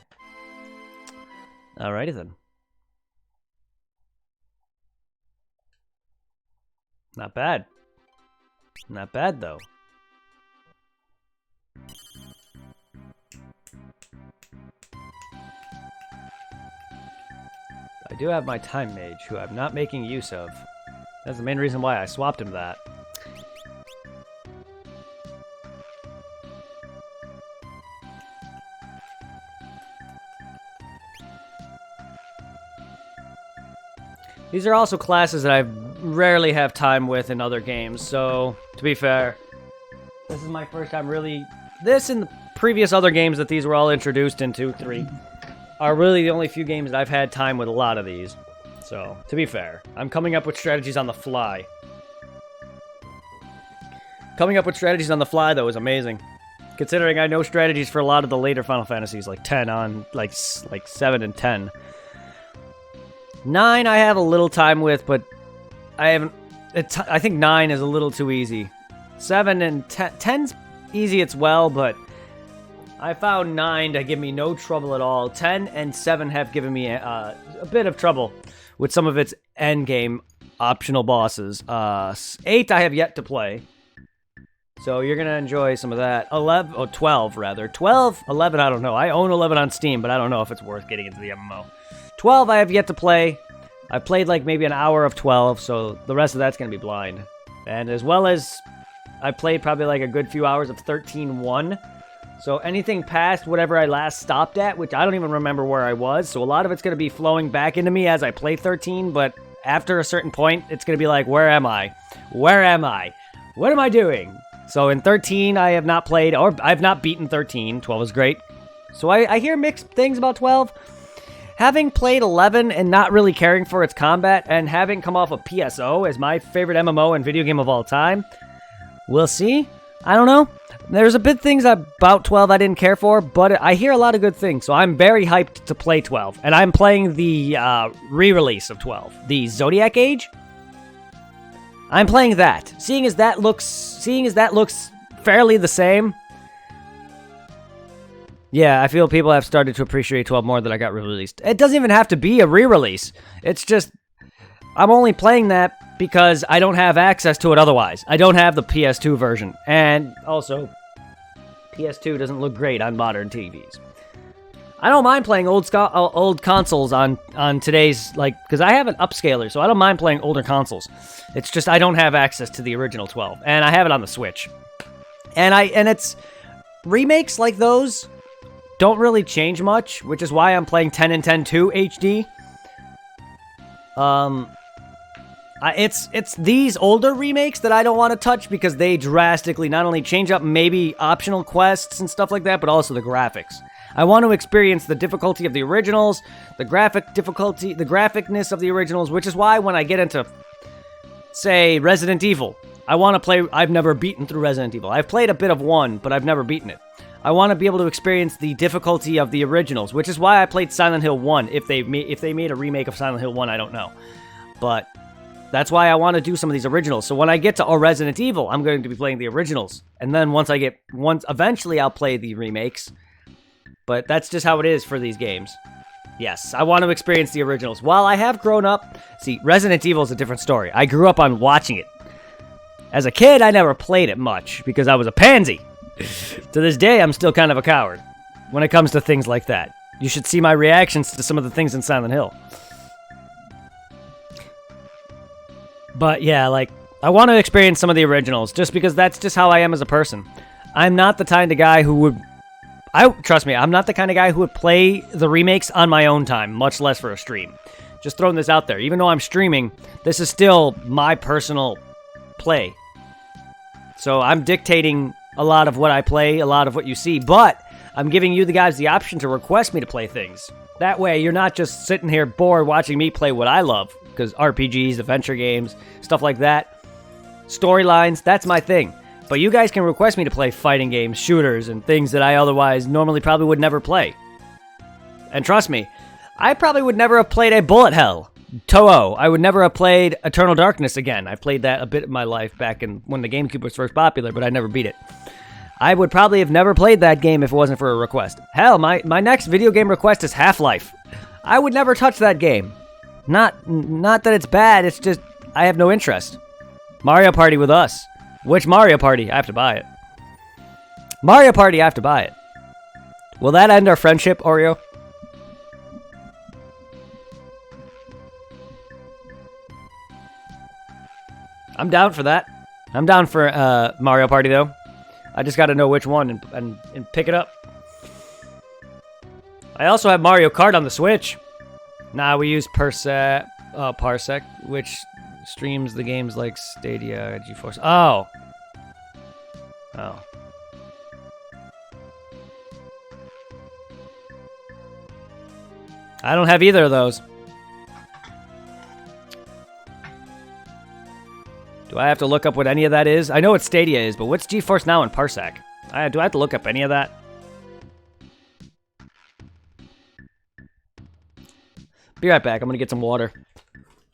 Alrighty then. Not bad. Not bad though. I do have my Time Mage, who I'm not making use of. That's the main reason why I swapped him to that. These are also classes that I rarely have time with in other games, so to be fair, this is my first time really... This and the previous other games that these were all introduced into, 3, are really the only few games that I've had time with a lot of these. So, to be fair, I'm coming up with strategies on the fly. Coming up with strategies on the fly, though, is amazing. Considering I know strategies for a lot of the later Final Fantasies, like 10 on, like 7 and 10. 9 I have a little time with, but I haven't... I think 9 is a little too easy. 7 and 10... 10's easy as well, but I found 9 to give me no trouble at all. 10 and 7 have given me a bit of trouble with some of its endgame optional bosses. 8 I have yet to play. So you're going to enjoy some of that. 11, or 12 rather. 12, 11, I don't know. I own 11 on Steam, but I don't know if it's worth getting into the MMO. 12 I have yet to play. I played like maybe an hour of 12, so the rest of that's going to be blind. And as well as I played probably like a good few hours of 13-1. So anything past whatever I last stopped at, which I don't even remember where I was. So a lot of it's going to be flowing back into me as I play 13, but after a certain point, it's going to be like, where am I? Where am I? What am I doing? So in 13, I have not played, or I've not beaten 13. 12 is great. So I hear mixed things about 12. Having played 11 and not really caring for its combat, and having come off of PSO as my favorite MMO and video game of all time, we'll see. I don't know. There's a bit things about 12 I didn't care for, but I hear a lot of good things, so I'm very hyped to play 12. And I'm playing the re-release of 12, the Zodiac Age. I'm playing that. Seeing as that looks fairly the same. Yeah, I feel people have started to appreciate 12 more that I got re-released. It doesn't even have to be a re-release. It's just I'm only playing that because I don't have access to it otherwise. I don't have the PS2 version. And also, PS2 doesn't look great on modern TVs. I don't mind playing old consoles on today's, like, because I have an upscaler, so I don't mind playing older consoles. It's just I don't have access to the original 12, and I have it on the Switch. And it's remakes like those don't really change much, which is why I'm playing 10 and 10 2 HD. It's these older remakes that I don't want to touch because they drastically not only change up maybe optional quests and stuff like that, but also the graphics. I want to experience the difficulty of the originals, the graphic difficulty, the graphicness of the originals, which is why when I get into, say, Resident Evil, I want to play. I've never beaten through Resident Evil. I've played a bit of 1, but I've never beaten it. I want to be able to experience the difficulty of the originals, which is why I played Silent Hill 1. If they made a remake of Silent Hill 1, I don't know. But that's why I want to do some of these originals. So when I get to Resident Evil, I'm going to be playing the originals. And then eventually I'll play the remakes. But that's just how it is for these games. Yes, I want to experience the originals. While I have grown up... See, Resident Evil is a different story. I grew up on watching it. As a kid, I never played it much because I was a pansy. To this day, I'm still kind of a coward when it comes to things like that. You should see my reactions to some of the things in Silent Hill. But yeah, like, I want to experience some of the originals just because that's just how I am as a person. I'm not the kind of guy who would... Trust me, I'm not the kind of guy who would play the remakes on my own time, much less for a stream. Just throwing this out there. Even though I'm streaming, this is still my personal play. So I'm dictating a lot of what I play, a lot of what you see, but I'm giving you the guys the option to request me to play things. That way, you're not just sitting here bored watching me play what I love, because RPGs, adventure games, stuff like that, storylines, that's my thing. But you guys can request me to play fighting games, shooters, and things that I otherwise normally probably would never play. And trust me, I probably would never have played a Bullet Hell, Touhou. I would never have played Eternal Darkness again. I played that a bit in my life back in when the GameCube was first popular, but I never beat it. I would probably have never played that game if it wasn't for a request. Hell, my next video game request is Half-Life. I would never touch that game. Not that it's bad, it's just I have no interest. Mario Party with us. Which Mario Party? I have to buy it. Mario Party, I have to buy it. Will that end our friendship, Oreo? I'm down for that. I'm down for Mario Party, though. I just gotta know which one and pick it up. I also have Mario Kart on the Switch. Nah, we use Parsec, which streams the games like Stadia, GeForce. Oh. I don't have either of those. Do I have to look up what any of that is? I know what Stadia is, but what's GeForce Now and Parsec? Do I have to look up any of that? Be right back. I'm gonna get some water.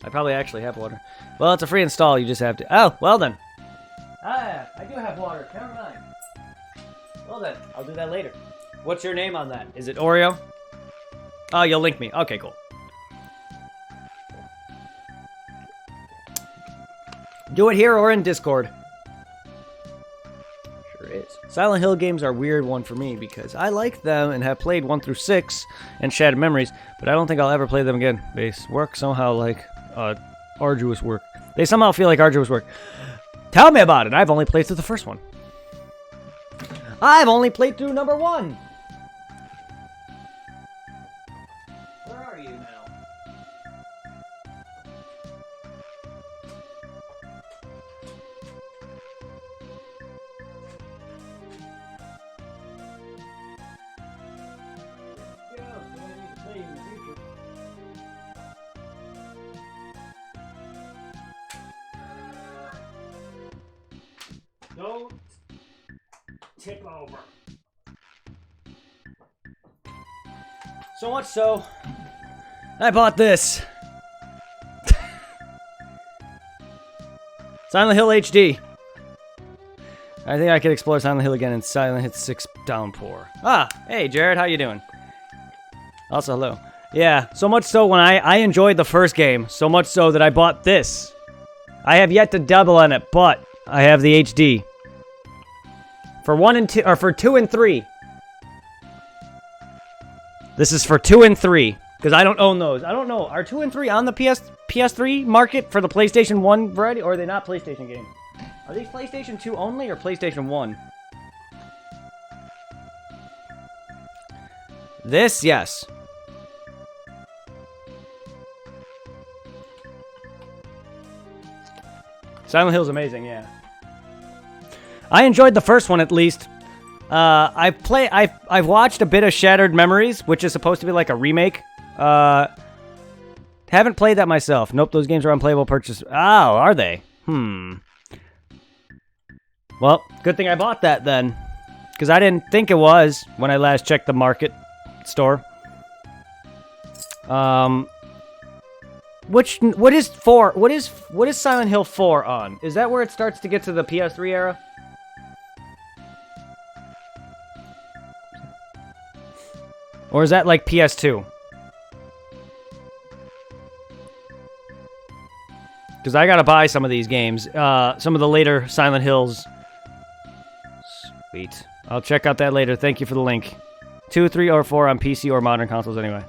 I probably actually have water. Well, it's a free install. You just have to... Oh, well then. Ah, I do have water. Never mind. Well then, I'll do that later. What's your name on that? Is it Oreo? Oh, you'll link me. Okay, cool. Do it here or in Discord. Sure is. Silent Hill games are a weird one for me because I like them and have played 1 through 6 and Shattered Memories, but I don't think I'll ever play them again. They work somehow like arduous work. They somehow feel like arduous work. Tell me about it. I've only played through the first one. I've only played through number 1. Where are you now? Don't tip over. So much so, I bought this. Silent Hill HD. I think I could explore Silent Hill again in Silent Hill 6 Downpour. Ah, hey Jared, how you doing? Also, hello. Yeah, so much so when I enjoyed the first game, so much so that I bought this. I have yet to double on it, but I have the HD. For 1 and 2, or for 2 and 3. This is for 2 and 3, because I don't own those. I don't know. Are 2 and 3 on the PS3 market for the PlayStation 1 variety, or are they not PlayStation games? Are these PlayStation 2 only, or PlayStation 1? This, yes. Silent Hill's amazing, yeah. I enjoyed the first one at least. I've watched a bit of Shattered Memories, which is supposed to be like a remake. Haven't played that myself. Nope, those games are unplayable purchase. Oh, are they? Well, good thing I bought that then, because I didn't think it was when I last checked the market store. What is Silent Hill 4 on? Is that where it starts to get to the PS3 era? Or is that like PS2? Because I gotta buy some of these games. Some of the later Silent Hills. Sweet. I'll check out that later. Thank you for the link. 2, 3, or 4 on PC or modern consoles anyway.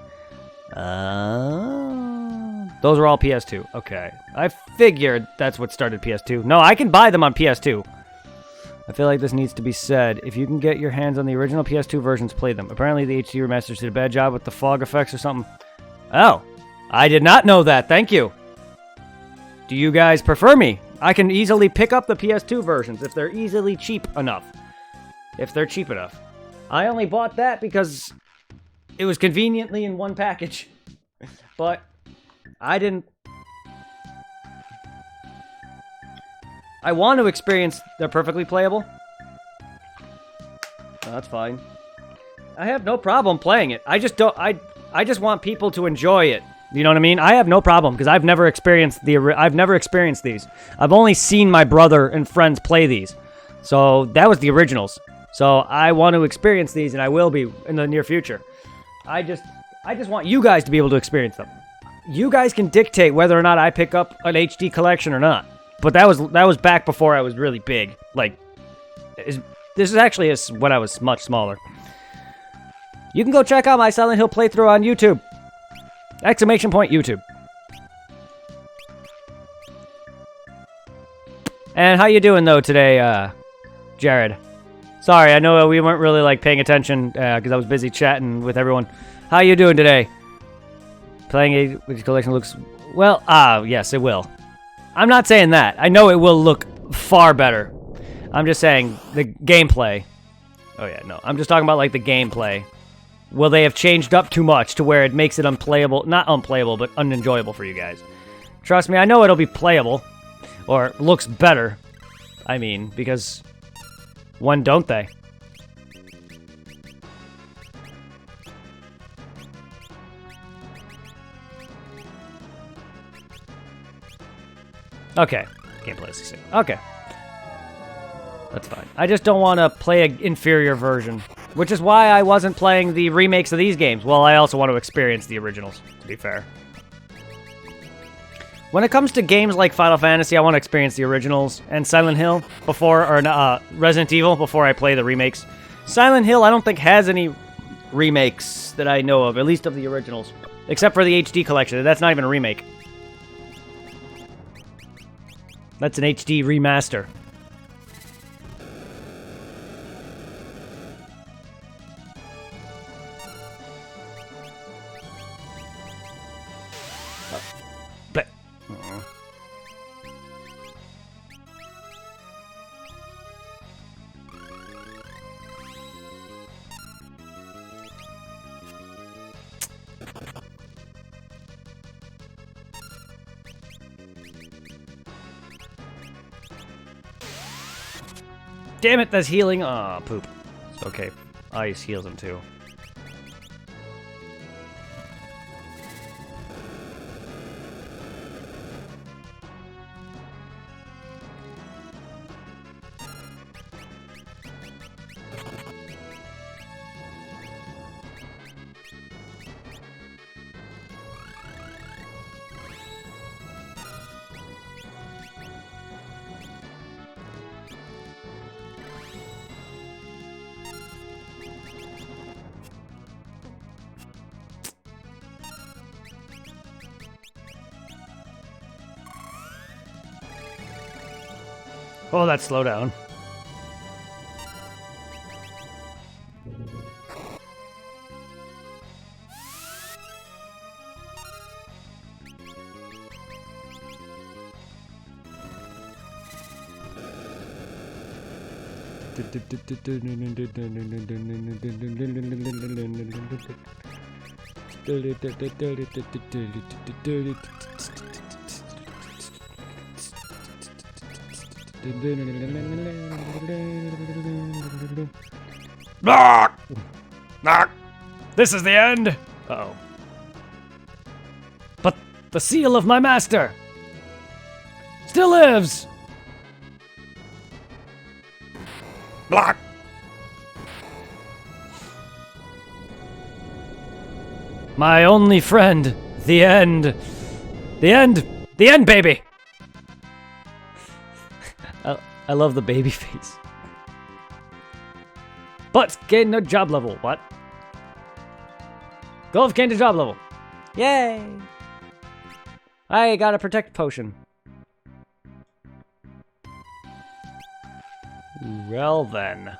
Those are all PS2. Okay. I figured that's what started PS2. No, I can buy them on PS2. I feel like this needs to be said. If you can get your hands on the original PS2 versions, play them. Apparently the HD remasters did a bad job with the fog effects or something. Oh. I did not know that. Thank you. Do you guys prefer me? I can easily pick up the PS2 versions if they're easily cheap enough. If they're cheap enough. I only bought that because it was conveniently in one package. But I didn't... I want to experience they're perfectly playable. Oh, that's fine. I have no problem playing it. I just don't... I just want people to enjoy it. You know what I mean? I have no problem because I've never experienced these. I've only seen my brother and friends play these. So that was the originals. So I want to experience these, and I will be in the near future. I just want you guys to be able to experience them. You guys can dictate whether or not I pick up an HD collection or not. But that was back before I was really big. Like, this is actually when I was much smaller. You can go check out my Silent Hill playthrough on YouTube. Exclamation point YouTube. And how you doing though today, Jared? Sorry, I know we weren't really like paying attention because I was busy chatting with everyone. How you doing today? Playing a collection looks well. Yes, it will. I'm not saying that. I know it will look far better. I'm just saying the gameplay. Oh yeah, no. I'm just talking about like the gameplay. Will they have changed up too much to where it makes it unplayable? Not unplayable, but unenjoyable for you guys. Trust me, I know it'll be playable. Or looks better. I mean, because... when don't they? Okay. Can't play this. Okay. That's fine. I just don't want to play an inferior version, which is why I wasn't playing the remakes of these games. Well, I also want to experience the originals, to be fair. When it comes to games like Final Fantasy, I want to experience the originals and Silent Hill before, or Resident Evil before I play the remakes. Silent Hill, I don't think has any remakes that I know of, at least of the originals, except for the HD collection. That's not even a remake. That's an HD remaster. Damn it, that's healing. Aw, poop. It's okay. Ice heals him too. Oh, that slowdown. Knock! Knock! This is the end! Uh-oh. But the seal of my master still lives! Block! My only friend, the end. The end! The end, baby! I love the baby face. But gain a job level. What? Golf gained a job level. Yay! I got a protect potion. Well then.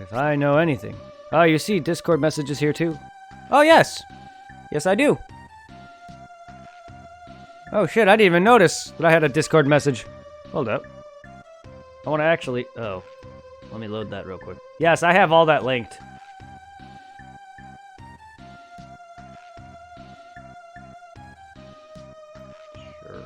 If I know anything. Oh, you see Discord messages here too? Oh, yes! Yes, I do. Oh shit, I didn't even notice that I had a Discord message. Hold up. I want to actually... Oh. Let me load that real quick. Yes, I have all that linked. Sure.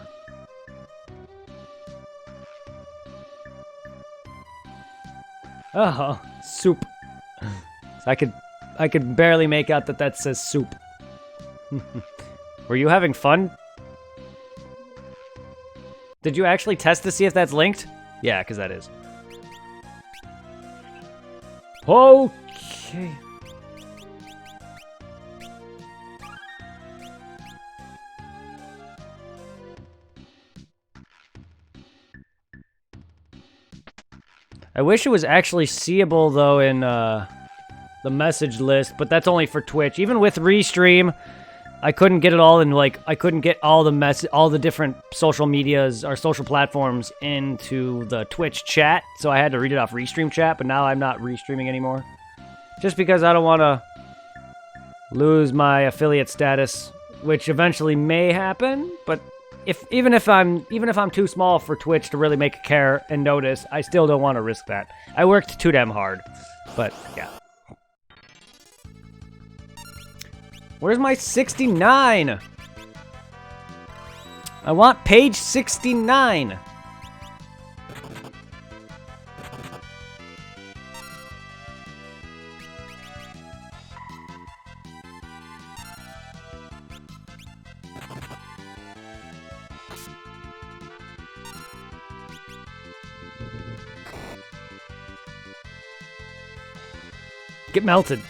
Oh, soup. So I could barely make out that says soup. Were you having fun? Did you actually test to see if that's linked? Yeah, because that is. Okay. I wish it was actually seeable, though, in the message list, but that's only for Twitch. Even with Restream, I couldn't get it all in, like, I couldn't get all the different social medias or social platforms into the Twitch chat, so I had to read it off Restream chat, but now I'm not Restreaming anymore. Just because I don't want to lose my affiliate status, which eventually may happen, but even if I'm too small for Twitch to really make a care and notice, I still don't want to risk that. I worked too damn hard, but yeah. Where's my 69? I want page 69. Get melted.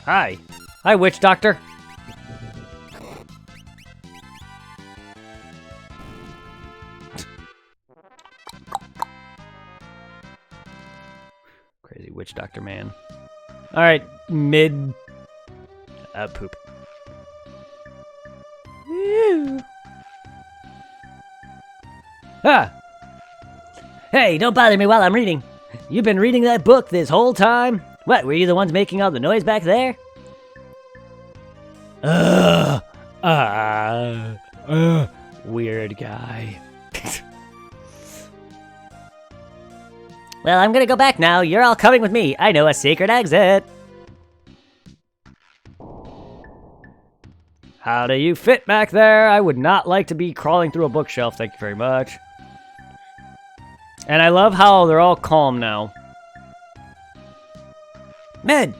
Hi. Hi, Witch Doctor. Crazy Witch Doctor man. Alright, mid... poop. Ah! Hey, don't bother me while I'm reading. You've been reading that book this whole time? What, were you the ones making all the noise back there? Weird guy. Well, I'm gonna go back now. You're all coming with me. I know a secret exit. How do you fit back there? I would not like to be crawling through a bookshelf, thank you very much. And I love how they're all calm now. Mid!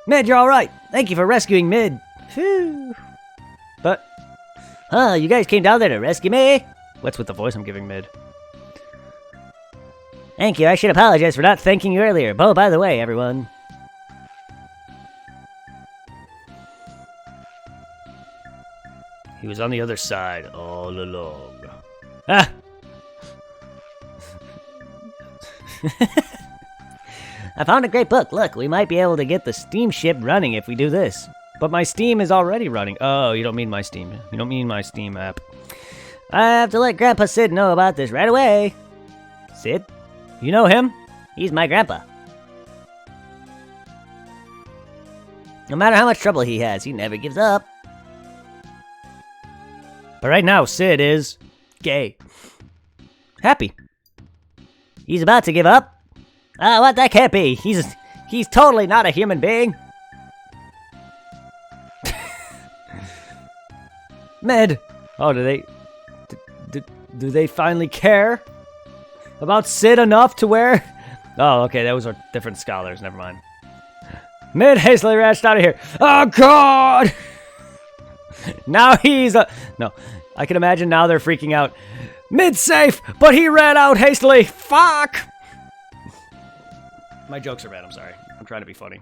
Mid, you're alright. Thank you for rescuing Mid. Phew. But, you guys came down there to rescue me? What's with the voice I'm giving Mid? Thank you, I should apologize for not thanking you earlier. Oh, by the way, everyone. He was on the other side all along. Ah! I found a great book. Look, we might be able to get the steamship running if we do this. But my Steam is already running. Oh, you don't mean my Steam. You don't mean my Steam app. I have to let Grandpa Sid know about this right away. Sid? You know him? He's my grandpa. No matter how much trouble he has, he never gives up. But right now, Sid is gay. Happy. He's about to give up? What? That can't be. He's totally not a human being. Med. Oh, do they finally care about Sid enough to where? Oh, okay, those are different scholars. Never mind. Mid hastily rushed out of here. Oh God! Now he's no. I can imagine now they're freaking out. Mid's safe, but he ran out hastily. Fuck! My jokes are bad, I'm sorry. I'm trying to be funny.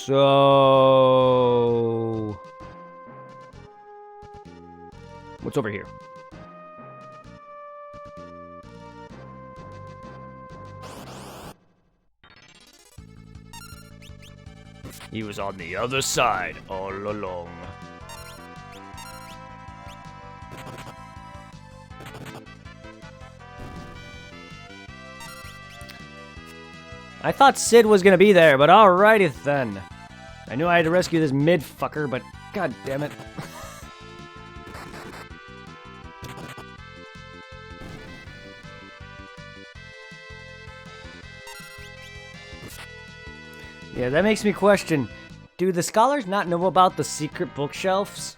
So... what's over here? He was on the other side all along. I thought Sid was gonna be there, but alrighty then. I knew I had to rescue this mid-fucker, but god damn it. Yeah, that makes me question, do the scholars not know about the secret bookshelves?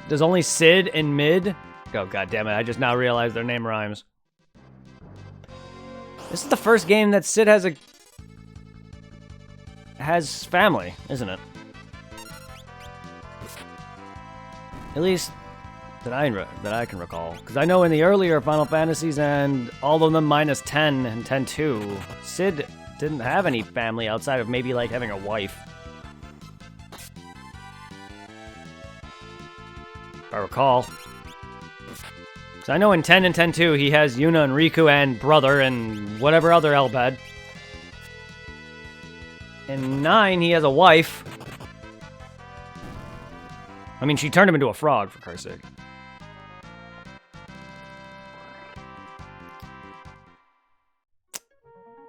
Does only Sid and Mid? Oh, god damn it, I just now realized their name rhymes. This is the first game that Sid has family, isn't it? At least that I can recall. Because I know in the earlier Final Fantasies and all of them minus 10 and 10-2, Sid didn't have any family outside of maybe like having a wife. If I recall. So I know in 10 and 10-2 he has Yuna and Riku and brother and whatever other Elbad. In 9 he has a wife. I mean, she turned him into a frog, for Christ's sake.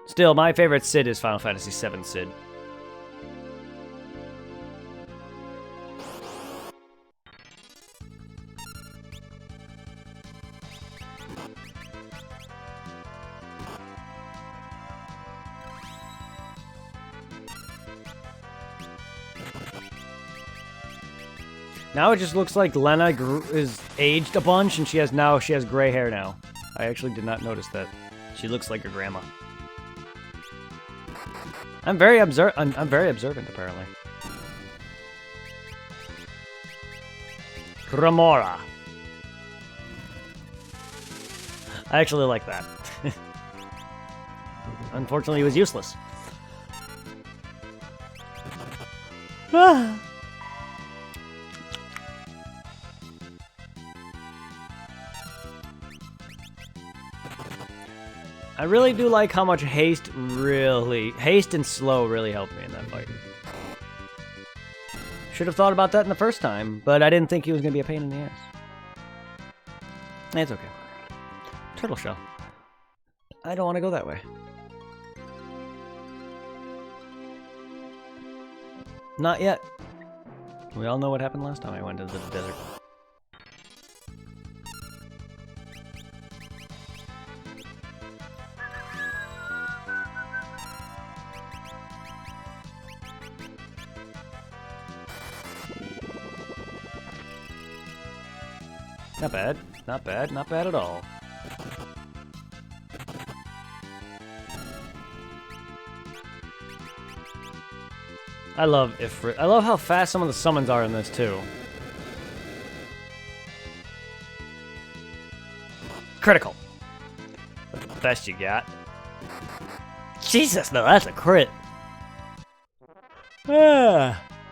Still, my favorite Sid is Final Fantasy VII Sid. Now it just looks like Lena is aged a bunch, and she has gray hair now. I actually did not notice that. She looks like her grandma. I'm very observant, apparently. Remora. I actually like that. Unfortunately, he was useless. I really do like how much haste and slow really helped me in that fight. Should have thought about that in the first time, but I didn't think he was going to be a pain in the ass. It's okay. Turtle shell. I don't want to go that way. Not yet. We all know what happened last time I went into the desert. Not bad. Not bad. Not bad at all. I love Ifrit. I love how fast some of the summons are in this, too. Critical. That's the best you got. Jesus, no, that's a crit.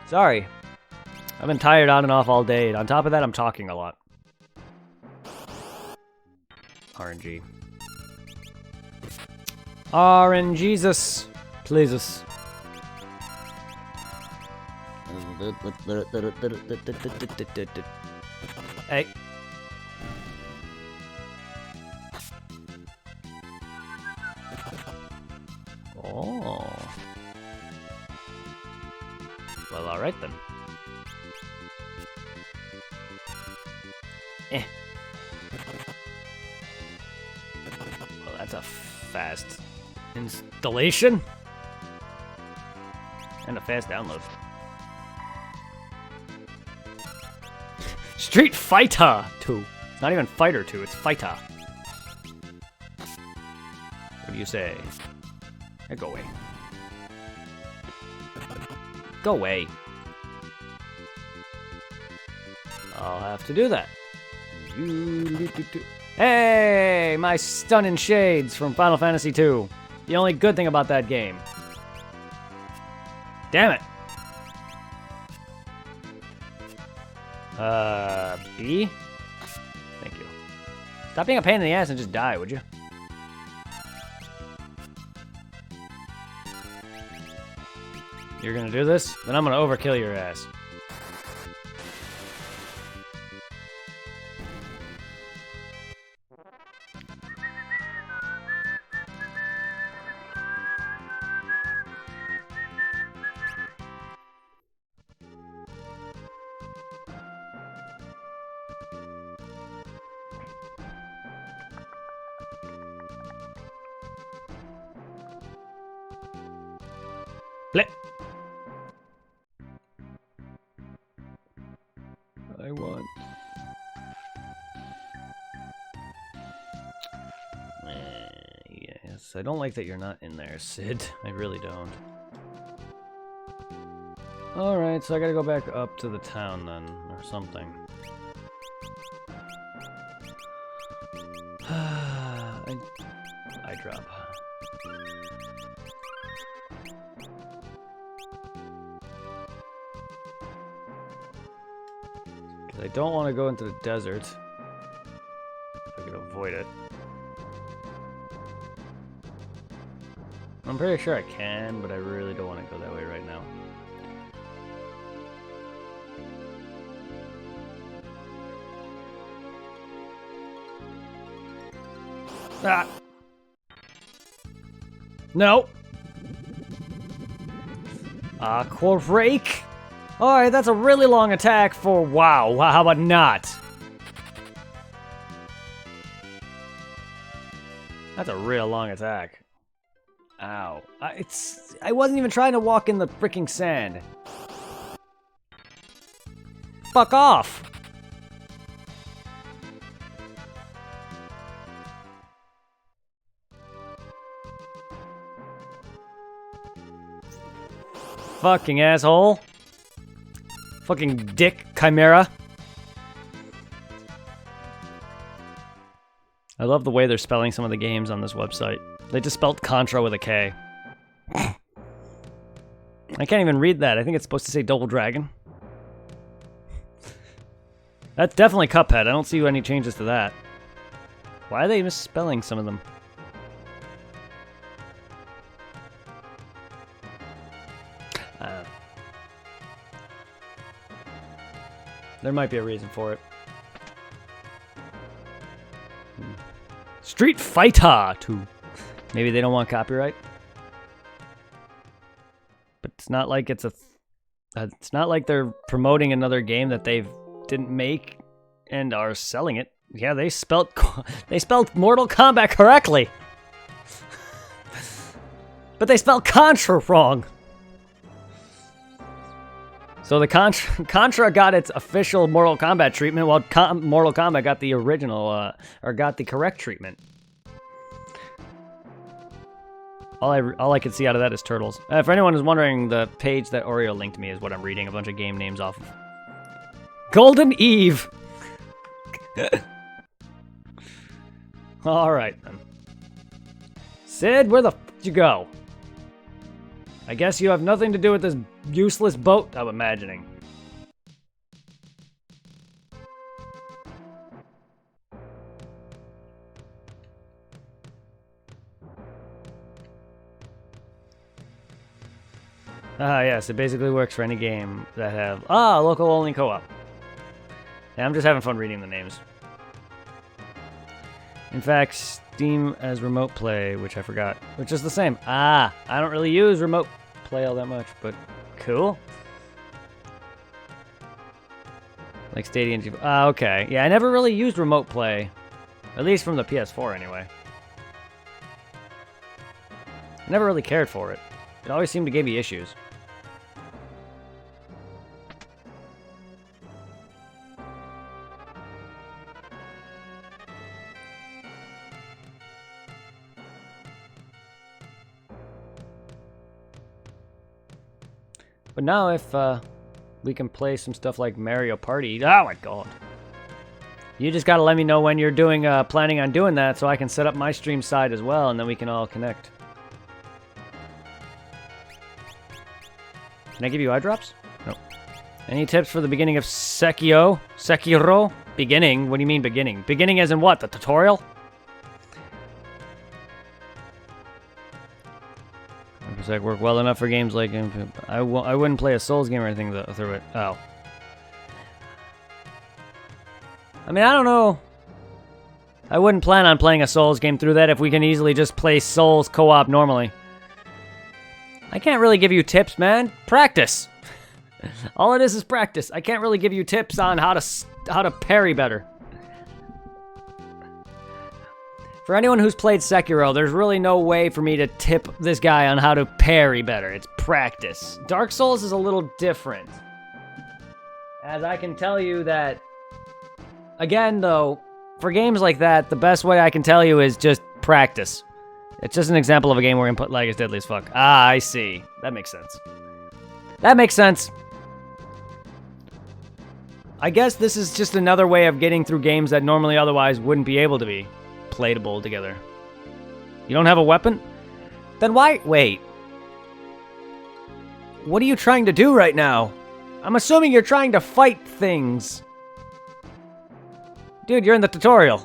Sorry. I've been tired on and off all day. And on top of that, I'm talking a lot. RNG. RNGesus. Please us. Hey. Oh. Well, alright then. Eh. Well, that's a fast installation. And a fast download. Street Fighter 2. It's not even Fighter 2, it's Fighter. What do you say? Hey, go away. Go away. I'll have to do that. Hey, my stunning shades from Final Fantasy II. The only good thing about that game. Damn it. B? Thank you. Stop being a pain in the ass and just die, would you? You're gonna do this? Then I'm gonna overkill your ass. Flip. I want. Yes, I don't like that you're not in there, Sid. I really don't. Alright, so I gotta go back up to the town then, or something. I drop. I don't want to go into the desert. If I could avoid it. I'm pretty sure I can, but I really don't want to go that way right now. Ah! No! Aqua Rake! Alright, that's a really long attack for WoW. How about not? That's a real long attack. Ow. I wasn't even trying to walk in the freaking sand. fuck off. Fucking asshole. Fucking dick chimera. I love the way they're spelling some of the games on this website. They just spelled Contra with a K. I can't even read that. I think it's supposed to say Double Dragon. That's definitely Cuphead. I don't see any changes to that. Why are they misspelling some of them? There might be a reason for it. Street Fighter 2. Maybe they don't want copyright. But it's not like it's not like they're promoting another game that they didn't make and are selling it. Yeah, they spelled Mortal Kombat correctly. But they spelled Contra wrong. So the Contra got its official Mortal Kombat treatment, while Mortal Kombat got the original, or got the correct treatment. All I can see out of that is turtles. For anyone who's wondering, the page that Oreo linked me is what I'm reading a bunch of game names off of. Golden Eve! Alright, then. Sid, where the f*** did you go? I guess you have nothing to do with this useless boat I'm imagining. Yes, it basically works for any game that have... local only co-op. Yeah, I'm just having fun reading the names. In fact, Steam as remote play, which I forgot, which is the same. I don't really use remote play all that much, but cool. Like Stadia and... okay. Yeah, I never really used remote play. At least from the PS4, anyway. I never really cared for it. It always seemed to give me issues. But now if we can play some stuff like Mario Party... Oh my god. You just gotta let me know when you're doing planning on doing that so I can set up my stream side as well, and then we can all connect. Can I give you eye drops? Nope. Any tips for the beginning of Sekiro? Sekiro? Beginning? What do you mean beginning? Beginning as in what? The tutorial? Does that work well enough for games like... I wouldn't play a Souls game or anything through it. Oh. I mean, I don't know. I wouldn't plan on playing a Souls game through that if we can easily just play Souls co-op normally. I can't really give you tips, man. Practice. All it is practice. I can't really give you tips on how to parry better. For anyone who's played Sekiro, there's really no way for me to tip this guy on how to parry better. It's practice. Dark Souls is a little different. As I can tell you that... Again, though, for games like that, the best way I can tell you is just practice. It's just an example of a game where input lag is deadly as fuck. I see. That makes sense. That makes sense. I guess this is just another way of getting through games that normally otherwise wouldn't be able to be playable together. You don't have a weapon? Then why... Wait. What are you trying to do right now? I'm assuming you're trying to fight things. Dude, you're in the tutorial.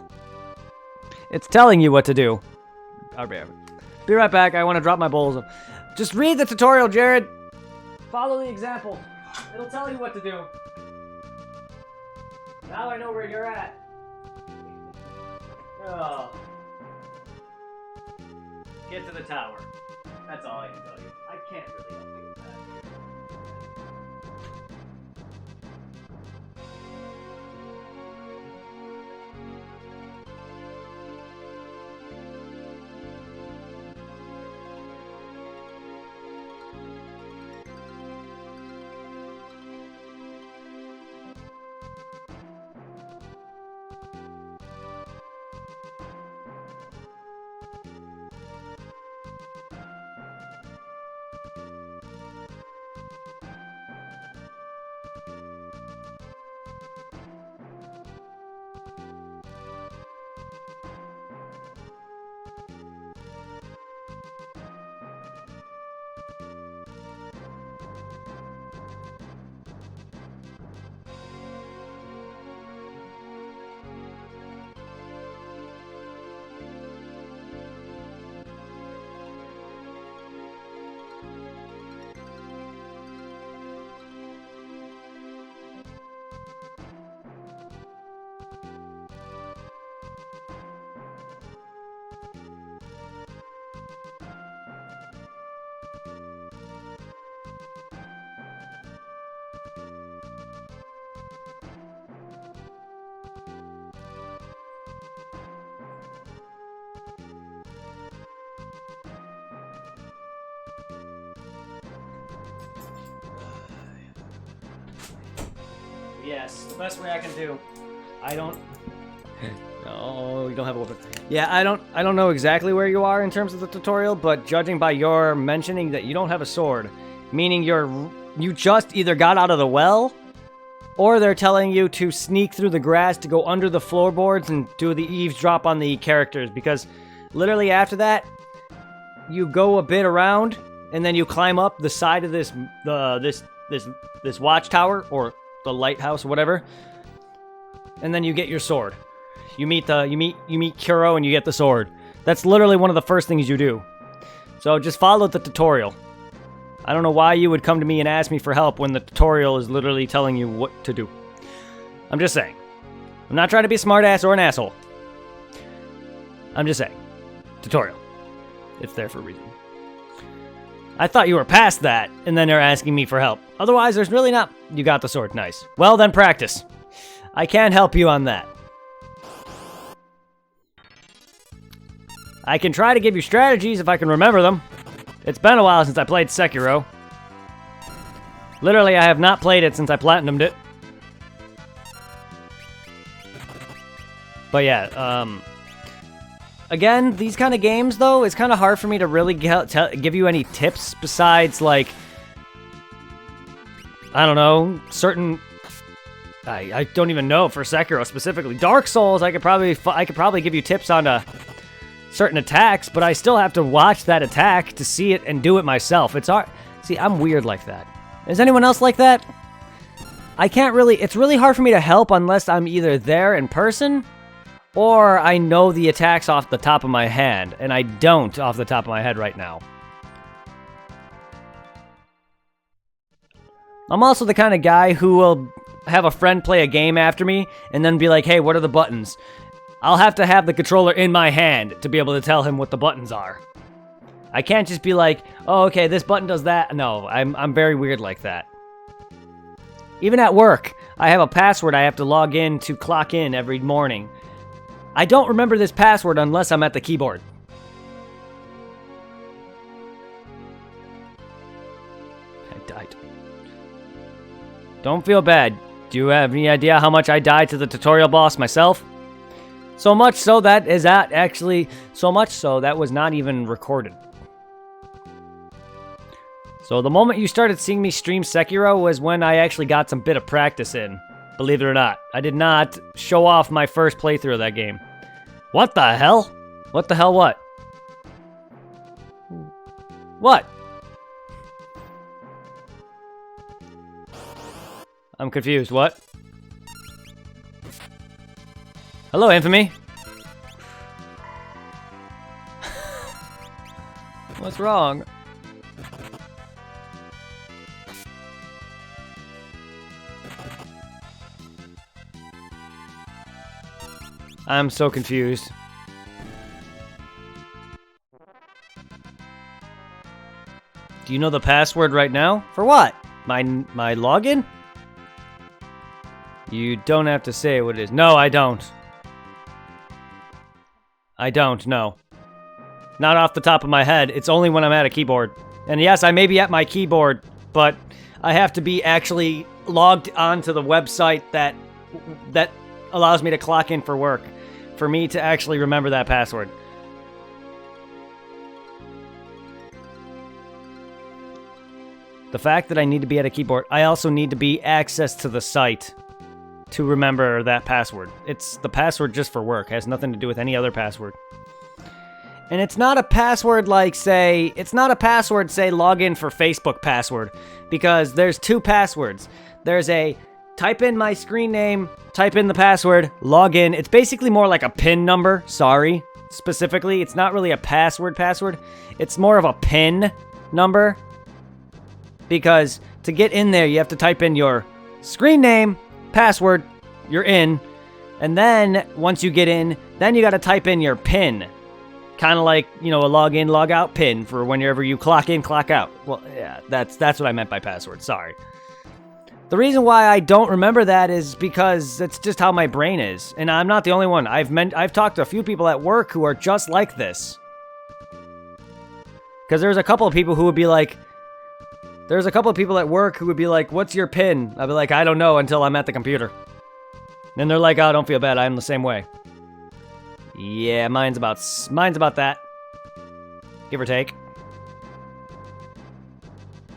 It's telling you what to do. I'll be right back. I want to drop my bowls. Just read the tutorial, Jared. Follow the example. It'll tell you what to do. Now I know where you're at. Oh. Get to the tower. That's all I can tell you. I can't really help you with that. Yes, the best way I can do. I don't... No, you don't have a weapon. Yeah, I don't know exactly where you are in terms of the tutorial, but judging by your mentioning that you don't have a sword, meaning you just either got out of the well, or they're telling you to sneak through the grass to go under the floorboards and do the eavesdrop on the characters, because literally after that, you go a bit around, and then you climb up the side of this watchtower, or the lighthouse, or whatever, and then you get your sword. You meet Kuro and you get the sword. That's literally one of the first things you do. So just follow the tutorial. I don't know why you would come to me and ask me for help when the tutorial is literally telling you what to do. I'm just saying. I'm not trying to be a smartass or an asshole. I'm just saying. Tutorial. It's there for a reason. I thought you were past that, and then they're asking me for help. Otherwise, there's really not... You got the sword. Nice. Well, then practice. I can't help you on that. I can try to give you strategies if I can remember them. It's been a while since I played Sekiro. Literally, I have not played it since I platinumed it. But yeah, again, these kind of games, though, it's kind of hard for me to really give you any tips besides, like, I don't know, certain... I don't even know for Sekiro specifically. Dark Souls, I could probably give you tips on certain attacks, but I still have to watch that attack to see it and do it myself. It's hard. See, I'm weird like that. Is anyone else like that? I can't really... It's really hard for me to help unless I'm either there in person or I know the attacks off the top of my head, and I don't off the top of my head right now. I'm also the kind of guy who will have a friend play a game after me and then be like, hey, what are the buttons? I'll have to have the controller in my hand to be able to tell him what the buttons are. I can't just be like, oh, okay, this button does that. No, I'm very weird like that. Even at work, I have a password I have to log in to clock in every morning. I don't remember this password unless I'm at the keyboard. I died. Don't feel bad. Do you have any idea how much I died to the tutorial boss myself? So much so that was not even recorded. So the moment you started seeing me stream Sekiro was when I actually got some bit of practice in. Believe it or not. I did not show off my first playthrough of that game. What the hell? What the hell what? What? I'm confused. What? Hello, Infamy. What's wrong? I'm so confused. Do you know the password right now? For what? My login? You don't have to say what it is. No, I don't. I don't, no. Not off the top of my head. It's only when I'm at a keyboard. And yes, I may be at my keyboard, but I have to be actually logged onto the website that allows me to clock in for work, for me to actually remember that password. The fact that I need to be at a keyboard, I also need to be access to the site to remember that password. It's the password just for work. It has nothing to do with any other password. And it's not a password like, say, login for Facebook password, because there's two passwords. There's a type in my screen name, type in the password, log in. It's basically more like a PIN number, sorry. Specifically, it's not really a password. It's more of a PIN number, because to get in there, you have to type in your screen name, password, you're in, and then once you get in, then you got to type in your PIN. Kind of like, you know, a login, log out PIN for whenever you clock in, clock out. Well, yeah, that's what I meant by password. Sorry. The reason why I don't remember that is because it's just how my brain is, and I'm not the only one. I've talked to a few people at work who are just like this. Because there's a couple of people who would be like, There's a couple of people at work who would be like, what's your PIN? I'd be like, I don't know until I'm at the computer. And they're like, oh, don't feel bad. I'm the same way. Yeah, mine's about that. Give or take.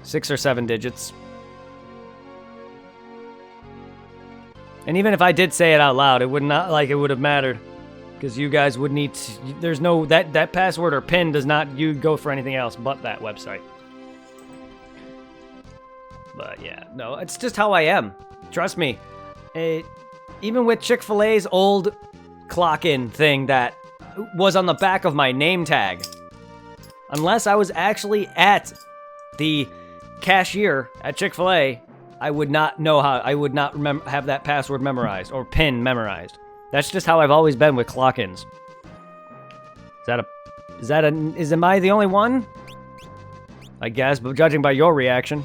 6 or 7 digits. And even if I did say it out loud, it would not like it would have mattered. Because you guys would need to, there's no, that password or PIN does not go for anything else but that website. But yeah, no, it's just how I am. Trust me. Even with Chick-fil-A's old clock-in thing that was on the back of my name tag, unless I was actually at the cashier at Chick-fil-A, I would not know how, I would not have that password memorized or PIN memorized. That's just how I've always been with clock-ins. Am I the only one? I guess, but judging by your reaction.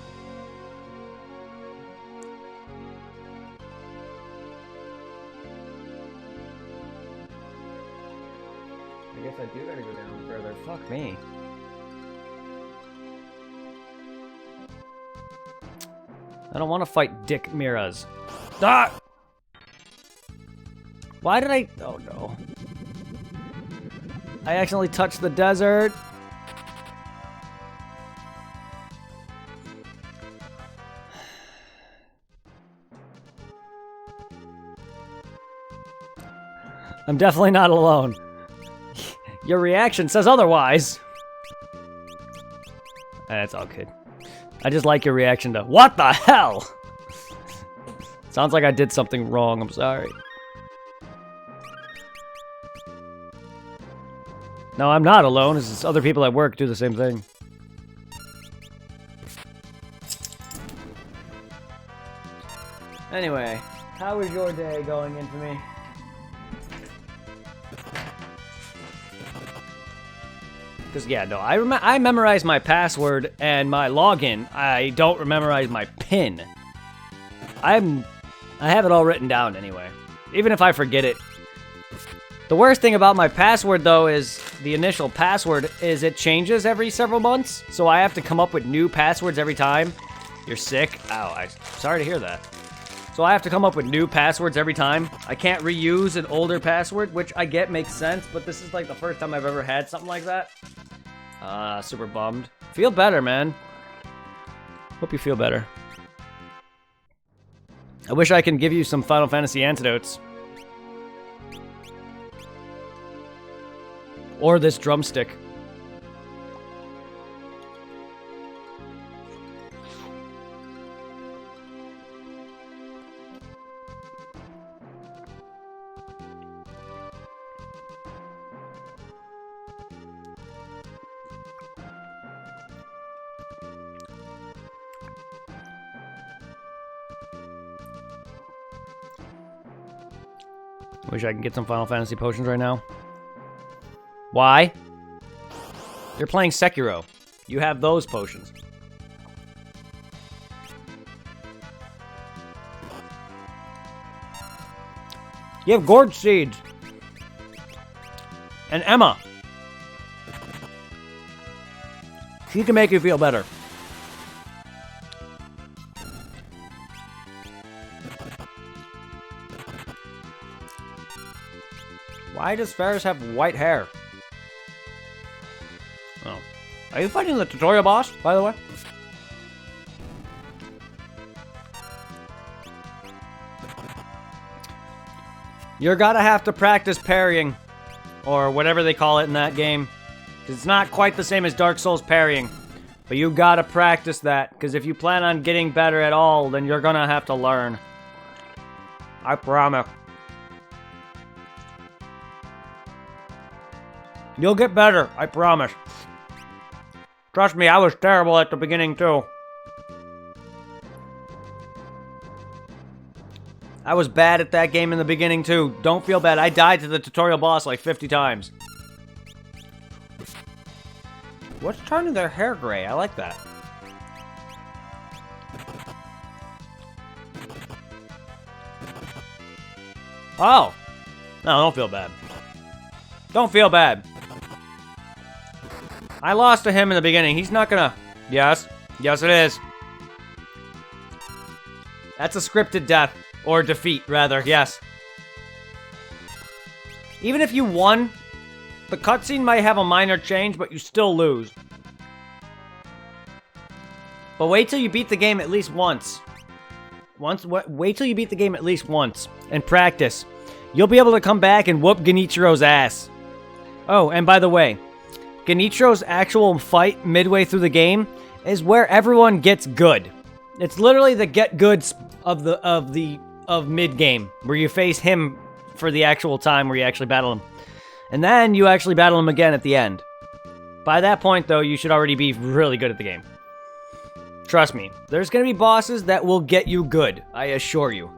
I guess I do gotta go down further. Fuck me. I don't want to fight Dick Miraz. Ah! Why did I... Oh, no. I accidentally touched the desert. I'm definitely not alone. Your reaction says otherwise. That's all good. I just like your reaction to, what the hell? Sounds like I did something wrong, I'm sorry. No, I'm not alone. It's just other people at work do the same thing. Anyway, how is your day going, Infamy? Because, yeah, no, I memorize my password and my login. I don't memorize my PIN. I have it all written down anyway. Even if I forget it. The worst thing about my password, though, is the initial password is it changes every several months. So I have to come up with new passwords every time. You're sick? Ow, I'm sorry to hear that. So I have to come up with new passwords every time. I can't reuse an older password, which I get makes sense, but this is like the first time I've ever had something like that. Super bummed. Feel better, man. Hope you feel better. I wish I could give you some Final Fantasy antidotes. Or this drumstick. Wish I could get some Final Fantasy potions right now. Why? You're playing Sekiro. You have those potions. You have Gorge Seeds. And Emma. She can make you feel better. Why does Ferris have white hair? Oh. Are you fighting the tutorial boss, by the way? You're gonna have to practice parrying. Or whatever they call it in that game. It's not quite the same as Dark Souls parrying. But you gotta practice that. Because if you plan on getting better at all, then you're gonna have to learn. I promise. You'll get better, I promise. Trust me, I was terrible at the beginning, too. I was bad at that game in the beginning, too. Don't feel bad. I died to the tutorial boss like 50 times. What's turning their hair gray? I like that. Oh. No, don't feel bad. Don't feel bad. I lost to him in the beginning. He's not gonna... Yes. Yes, it is. That's a scripted death. Or defeat, rather, yes. Even if you won, the cutscene might have a minor change, but you still lose. But wait till you beat the game at least once. Wait till you beat the game at least once. And practice. You'll be able to come back and whoop Genichiro's ass. Oh, and by the way, Genichiro's actual fight midway through the game is where everyone gets good. It's literally the get goods of mid game, where you face him for the actual time where you actually battle him. And then you actually battle him again at the end. By that point, though, you should already be really good at the game. Trust me, there's gonna be bosses that will get you good, I assure you.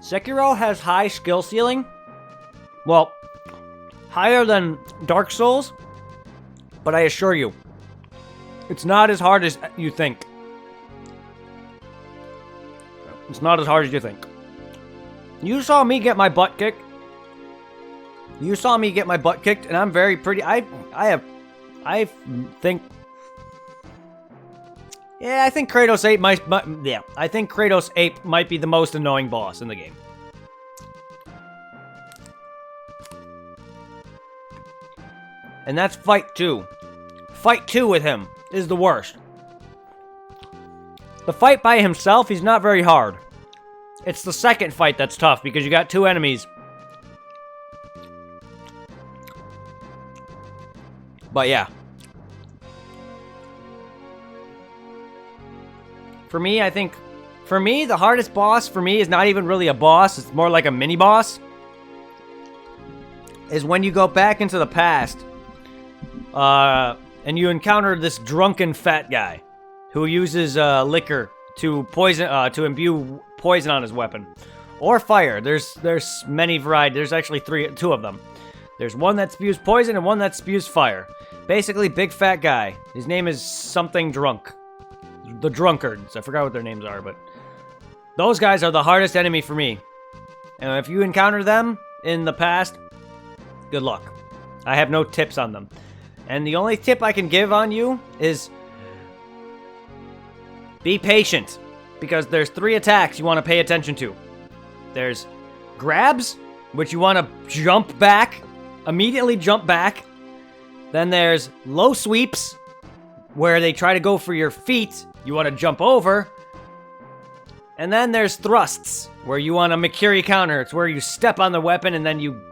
Sekiro has high skill ceiling. Well, higher than Dark Souls, but I assure you, it's not as hard as you think. It's not as hard as you think. You saw me get my butt kicked. You saw me get my butt kicked, and I'm very pretty. I think Kratos 8 might I think Kratos 8 might be the most annoying boss in the game. And that's Fight 2. Fight 2 with him is the worst. The fight by himself, he's not very hard. It's the second fight that's tough, because you got two enemies. But yeah. For me, the hardest boss for me is not even really a boss, it's more like a mini-boss. Is when you go back into the past, and you encounter this drunken fat guy who uses liquor to to imbue poison on his weapon, or fire. There's many varieties. There's actually two of them. There's one that spews poison and one that spews fire. Basically, big fat guy. His name is something drunk. The drunkards. I forgot what their names are, but those guys are the hardest enemy for me. And if you encounter them in the past, good luck. I have no tips on them. And the only tip I can give on you is be patient, because there's 3 attacks you want to pay attention to. There's grabs, which you want to jump back, immediately jump back. Then there's low sweeps, where they try to go for your feet, you want to jump over. And then there's thrusts, where you want a Mikiri counter. It's where you step on the weapon and then you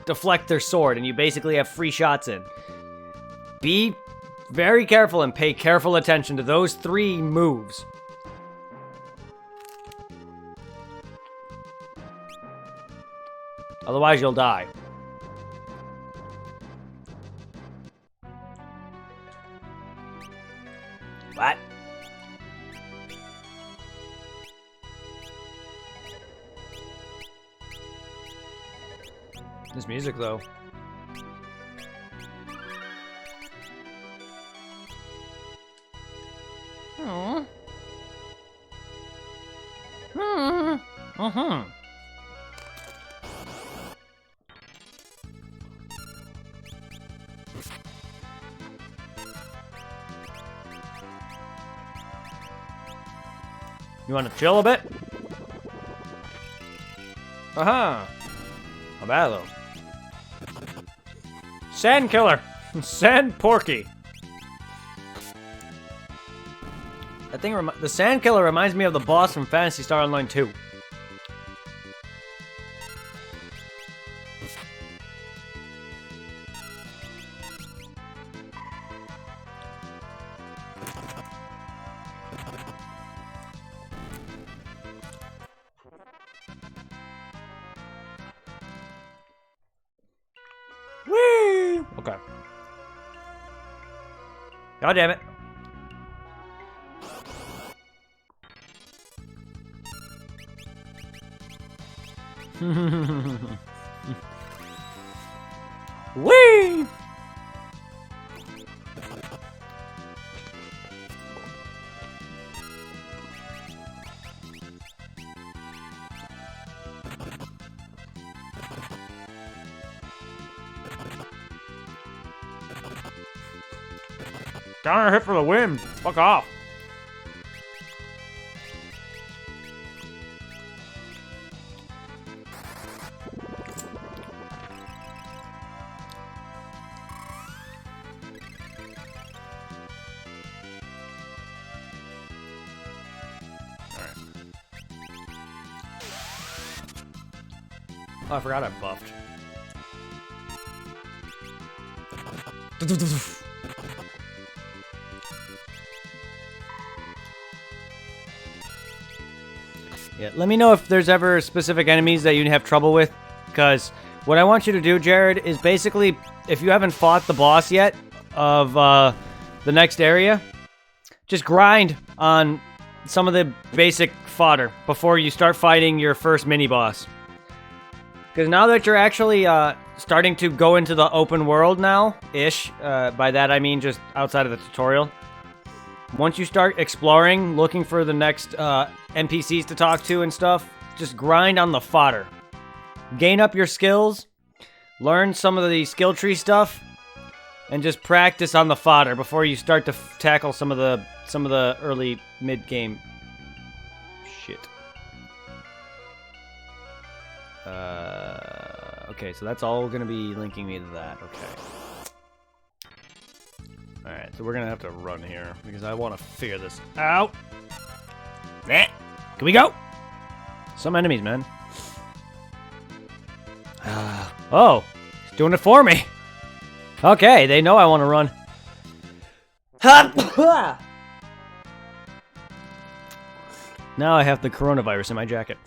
deflect their sword, and you basically have free shots in. Be very careful and pay careful attention to those 3 moves. Otherwise, you'll die. What? This music, though. Aww. Uh-huh. You want to chill a bit? Uh-huh. How bad, though? Sand Killer. Sand Porky. That thing, the Sand Killer reminds me of the boss from Phantasy Star Online 2. Whee! Okay. God damn it. Whee! Down a hit for the win. Fuck off. Oh, I forgot I buffed. Yeah, let me know if there's ever specific enemies that you have trouble with, because what I want you to do, Jared, is basically, if you haven't fought the boss yet of the next area, just grind on some of the basic fodder before you start fighting your first mini-boss. Because now that you're actually starting to go into the open world now-ish, by that I mean just outside of the tutorial, once you start exploring, looking for the next NPCs to talk to and stuff, just grind on the fodder. Gain up your skills, learn some of the skill tree stuff, and just practice on the fodder before you start to tackle some of the early mid-game shit. Okay, so that's all gonna be linking me to that. Okay. Alright, so we're gonna have to run here because I want to figure this out. Can we go? Some enemies, man. Oh, he's doing it for me. Okay, they know I want to run. Now I have the coronavirus in my jacket.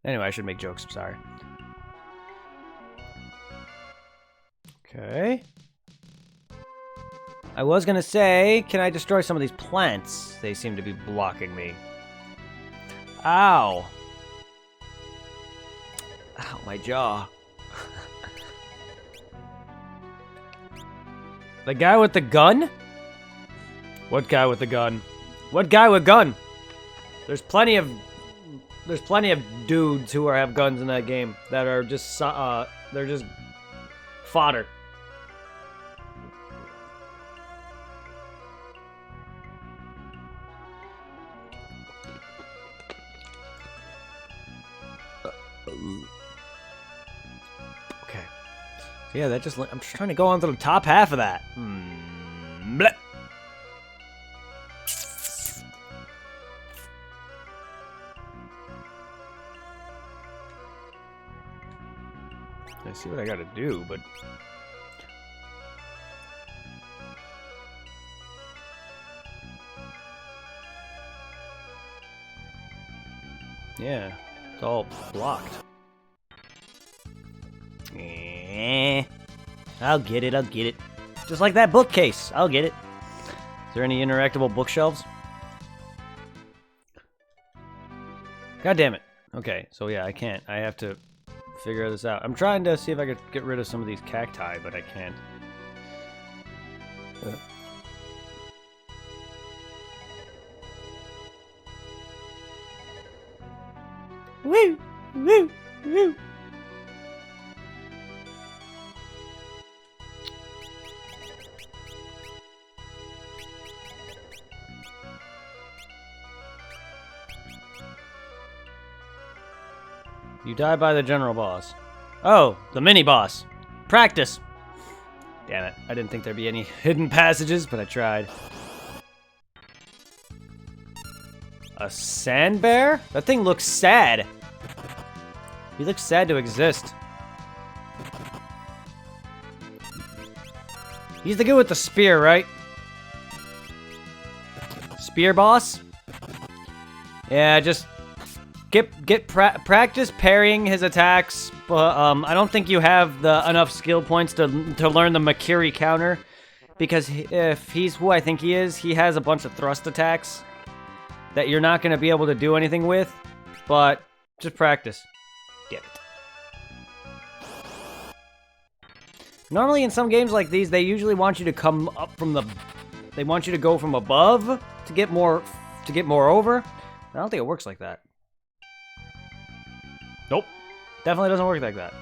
Anyway, I should make jokes. Sorry. Okay. I was gonna say, can I destroy some of these plants? They seem to be blocking me. Ow. Ow, my jaw. The guy with the gun? What guy with the gun? What guy with gun? There's plenty of dudes who have guns in that game that are just they're just fodder. Okay. So yeah, that just I'm just trying to go onto the top half of that. Bleh. I see what I gotta do, but yeah, it's all blocked. I'll get it, I'll get it. Just like that bookcase, I'll get it. Is there any interactable bookshelves? God damn it. Okay, so yeah, I can't. I have to figure this out. I'm trying to see if I could get rid of some of these cacti, but I can't. Woo! Woo! Woo! You die by the general boss. Oh, the mini boss. Practice. Damn it. I didn't think there'd be any hidden passages, but I tried. A sand bear? That thing looks sad. He looks sad to exist. He's the guy with the spear, right? Spear boss? Yeah, just practice parrying his attacks. But I don't think you have enough skill points to learn the Makiri counter, because if he's who I think he is, he has a bunch of thrust attacks that you're not going to be able to do anything with. But just practice. Get it. Normally in some games like these, they usually want you to come up from the. They want you to go from above to get more over. I don't think it works like that. Nope. Definitely doesn't work like that.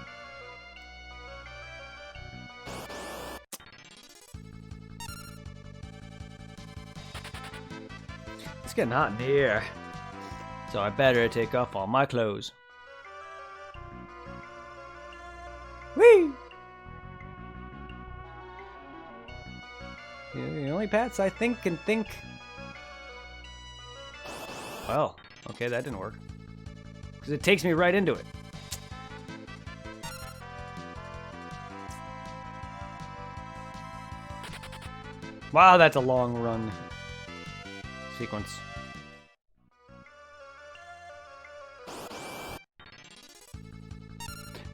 It's getting hot in here. So I better take off all my clothes. Whee! The only pets I think can think. Well, okay, that didn't work. Because it takes me right into it. Wow, that's a long run sequence.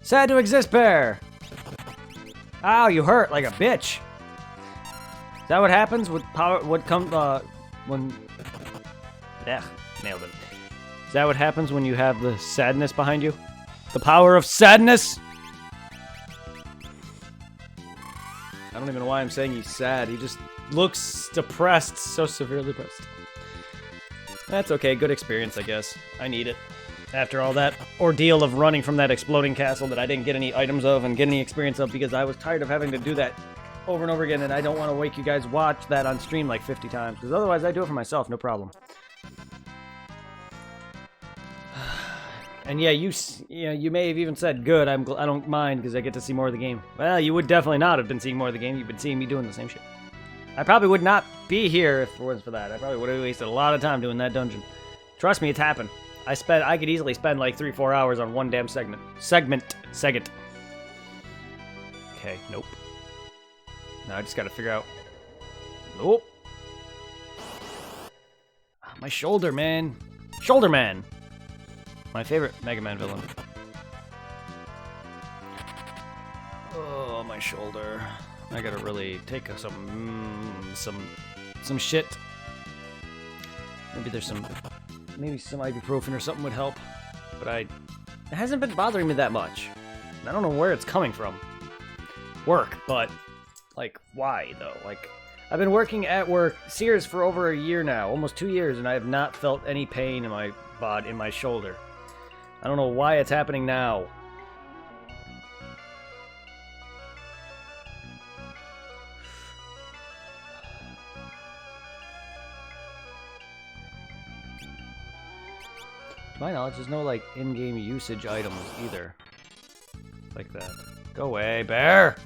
Sad to exist, bear. Ow, you hurt like a bitch. Is that what happens with power? What comes when? Yeah, nailed it. Is that what happens when you have the sadness behind you? The power of sadness. I don't even know why I'm saying he's sad. He just looks depressed, so severely depressed. That's okay. Good experience, I guess. I need it. After all that ordeal of running from that exploding castle that I didn't get any items of and get any experience of because I was tired of having to do that over and over again, and I don't want to make you guys watch that on stream like 50 times, because otherwise I do it for myself, no problem. And yeah, you may have even said, good, I don't mind because I get to see more of the game. Well, you would definitely not have been seeing more of the game. You've been seeing me doing the same shit. I probably would not be here if it wasn't for that. I probably would have wasted a lot of time doing that dungeon. Trust me, it's happened. I could easily spend like 3-4 hours on one damn segment. Okay, nope. Now I just gotta figure out. Nope. My shoulder, man. Shoulder Man. My favorite Mega Man villain. Oh, my shoulder. I gotta really take some shit. Maybe some ibuprofen or something would help. But it hasn't been bothering me that much. I don't know where it's coming from. Work, but like, why though? Like, I've been working at Sears for over a year now, almost 2 years, and I have not felt any pain in my body, in my shoulder. I don't know why it's happening now. To my knowledge, there's no like in-game usage items either. Like that. Go away, bear!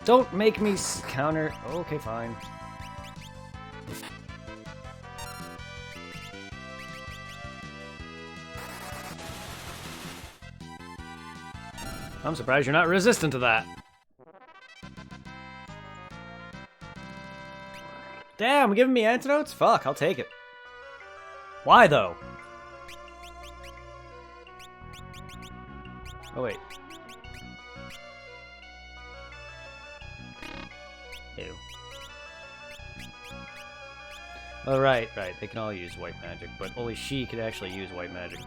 Don't make me counter. Okay, fine. I'm surprised you're not resistant to that. Damn, giving me antidotes? Fuck, I'll take it. Why, though? Oh, wait. Ew. Oh, right. They can all use white magic, but only she could actually use white magic.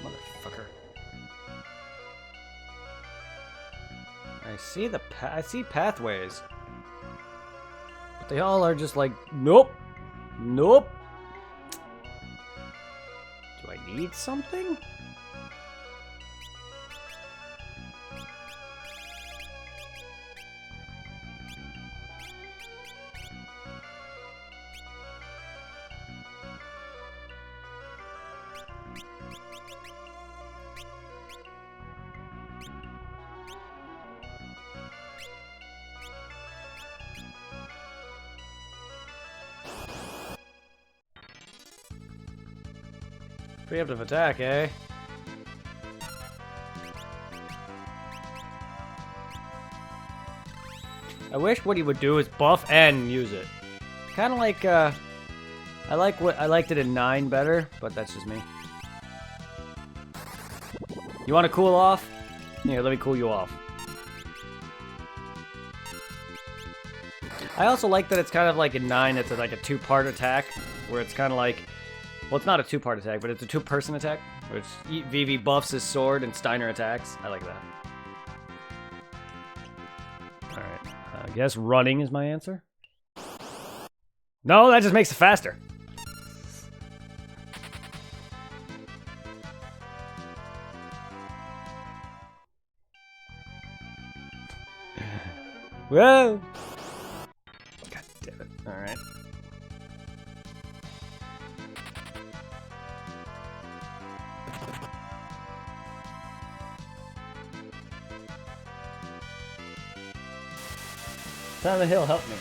Motherfucker. I see pathways. But they all are just like, nope. Nope. Do I need something? Preemptive attack, eh? I wish what he would do is buff and use it. Kind of like, I liked it in 9 better, but that's just me. You want to cool off? Here, let me cool you off. I also like that it's kind of like in 9, it's like a 2-part attack, where it's kind of like, well, it's not a 2-part attack, but it's a 2-person attack, which Vivi buffs his sword and Steiner attacks. I like that. Alright, I guess running is my answer. No, that just makes it faster. Whoa! God damn it. Alright. Silent Hill, help me.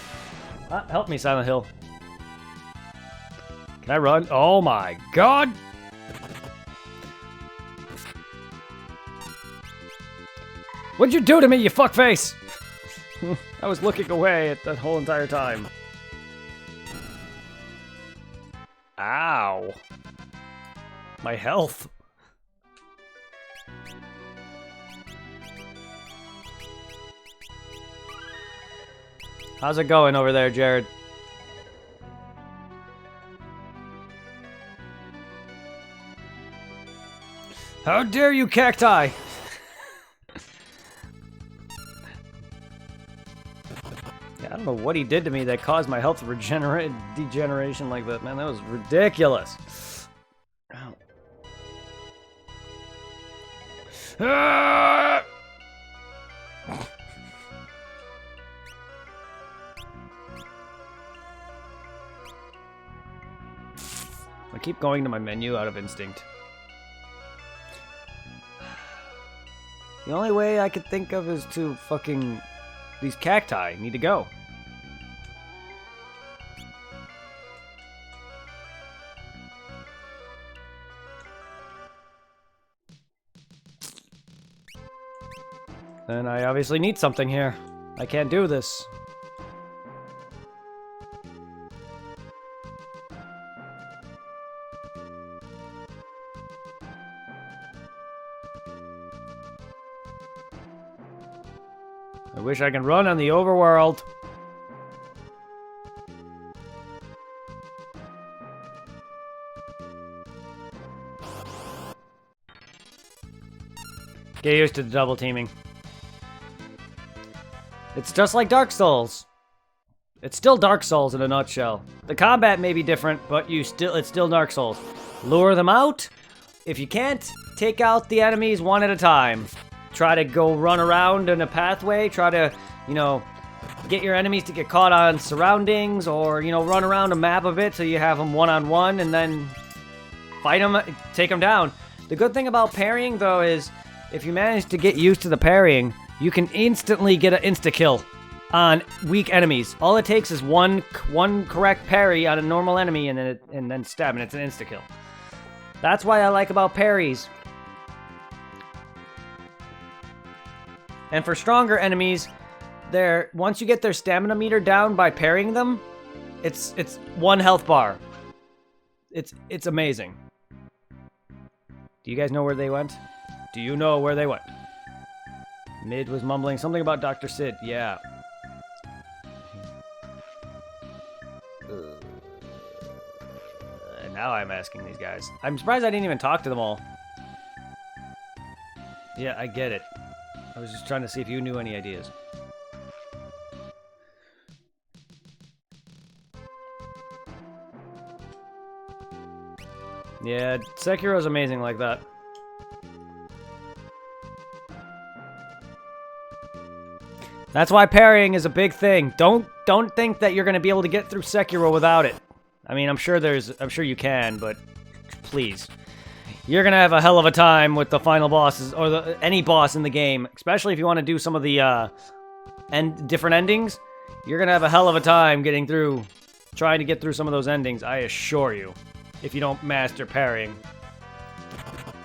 Help me, Silent Hill. Can I run? Oh my god! What'd you do to me, you fuckface? I was looking away at that whole entire time. Ow. My health. How's it going over there, Jared? How dare you, cacti! I don't know what he did to me that caused my health degeneration like that, man. That was ridiculous. Ow. Ah! I keep going to my menu out of instinct. The only way I could think of is to fucking... These cacti need to go. Then I obviously need something here. I can't do this. I wish I could run on the overworld. Get used to the double teaming. It's just like Dark Souls. It's still Dark Souls in a nutshell. The combat may be different, but it's still Dark Souls. Lure them out. If you can't, take out the enemies one at a time. Try to go run around in a pathway. Try to, you know, get your enemies to get caught on surroundings, or, you know, run around a map a bit so you have them one-on-one and then fight them, take them down. The good thing about parrying, though, is if you manage to get used to the parrying, you can instantly get an insta-kill on weak enemies. All it takes is one correct parry on a normal enemy and then stab, and it's an insta-kill. That's why I like about parries. And for stronger enemies, once you get their stamina meter down by parrying them, it's 1 health bar. It's amazing. Do you guys know where they went? Do you know where they went? Mid was mumbling something about Dr. Sid. Yeah. And now I'm asking these guys. I'm surprised I didn't even talk to them all. Yeah, I get it. I was just trying to see if you knew any ideas. Yeah, Sekiro's amazing like that. That's why parrying is a big thing. Don't think that you're going to be able to get through Sekiro without it. I mean, I'm sure you can, but please. You're going to have a hell of a time with the final bosses, or any boss in the game, especially if you want to do some of the different endings. You're going to have a hell of a time trying to get through some of those endings, I assure you, if you don't master parrying.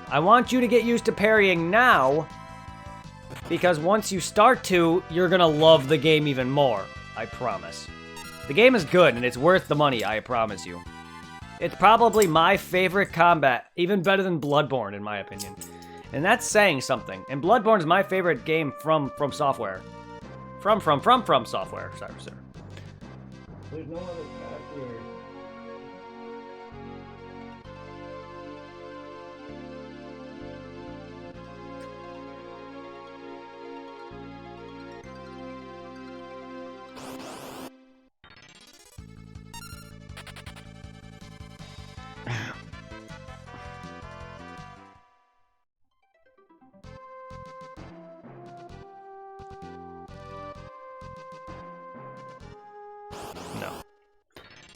I want you to get used to parrying now, because once you start to, you're going to love the game even more, I promise. The game is good, and it's worth the money, I promise you. It's probably my favorite combat, even better than Bloodborne, in my opinion. And that's saying something. And Bloodborne is my favorite game from Software. From Software. Sorry, sir. There's no other path here. No.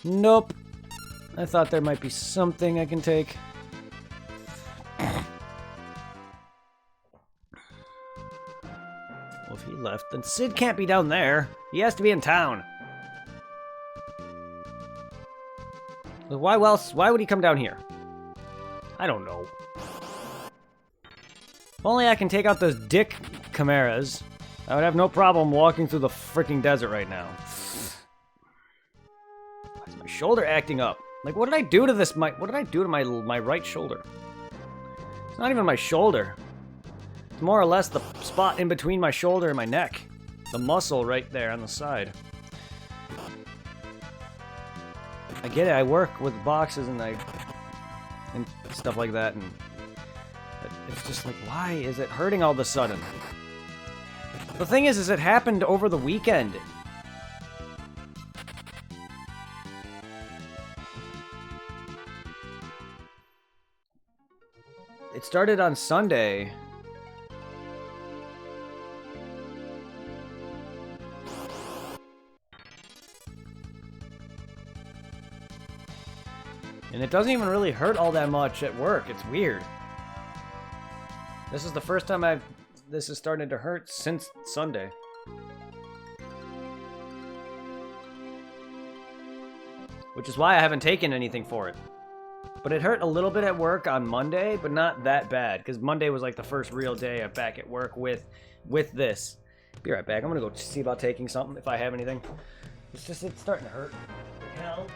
Nope. I thought there might be something I can take. Well, if he left. Then Sid can't be down there. He has to be in town. Why else? Why would he come down here? I don't know. If only I can take out those dick chimeras, I would have no problem walking through the freaking desert right now. Why is my shoulder acting up? Like, what did I do to this? What did I do to my right shoulder? It's not even my shoulder. It's more or less the spot in between my shoulder and my neck. The muscle right there on the side. I get it, I work with boxes and stuff like that, and it's just like, why is it hurting all of a sudden? The thing is it happened over the weekend. It started on Sunday. And it doesn't even really hurt all that much at work. It's weird. This is the first time this has started to hurt since Sunday. Which is why I haven't taken anything for it. But it hurt a little bit at work on Monday, but not that bad. Because Monday was like the first real day I'm back at work with this. Be right back. I'm gonna go see about taking something if I have anything. It's starting to hurt. Hell.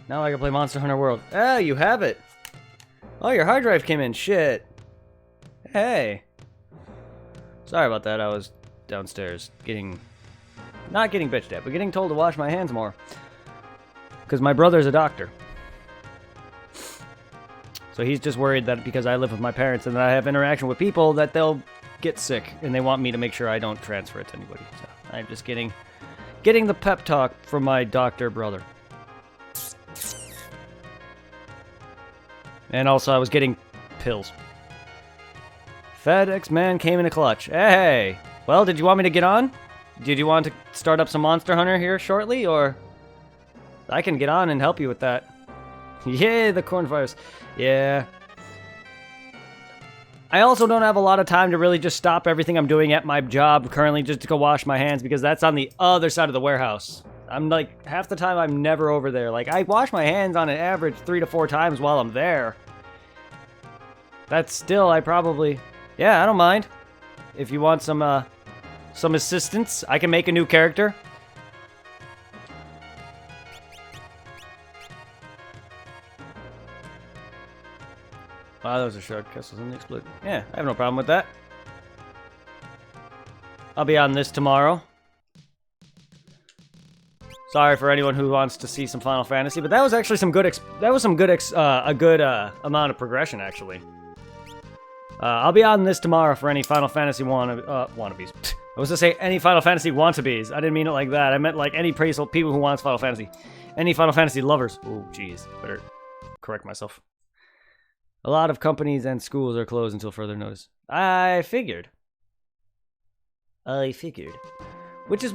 Now I can play Monster Hunter World. Ah, you have it. Oh, your hard drive came in. Shit. Hey. Sorry about that. I was downstairs not getting bitched at, but getting told to wash my hands more. Because my brother's a doctor. So he's just worried that because I live with my parents and that I have interaction with people that they'll get sick. And they want me to make sure I don't transfer it to anybody. So I'm just getting the pep talk from my doctor brother. And also I was getting pills. FedEx man came in a clutch. Hey! Well, did you want me to get on? Did you want to start up some Monster Hunter here shortly, or... I can get on and help you with that. Yay, the cornfires. Yeah. I also don't have a lot of time to really just stop everything I'm doing at my job currently just to go wash my hands, because that's on the other side of the warehouse. I'm like, half the time I'm never over there. Like, I wash my hands on an average 3 to 4 times while I'm there. That's still, I probably... Yeah, I don't mind. If you want some assistance, I can make a new character. Wow, that was a shark. Castles in the explode. Yeah, I have no problem with that. I'll be on this tomorrow. Sorry for anyone who wants to see some Final Fantasy, but that was actually some good. A good amount of progression actually. I'll be on this tomorrow for any Final Fantasy wannabes. I was to say any Final Fantasy wannabes. I didn't mean it like that. I meant like any people who wants Final Fantasy. Any Final Fantasy lovers. Oh, jeez. Better correct myself. A lot of companies and schools are closed until further notice. I figured. Which is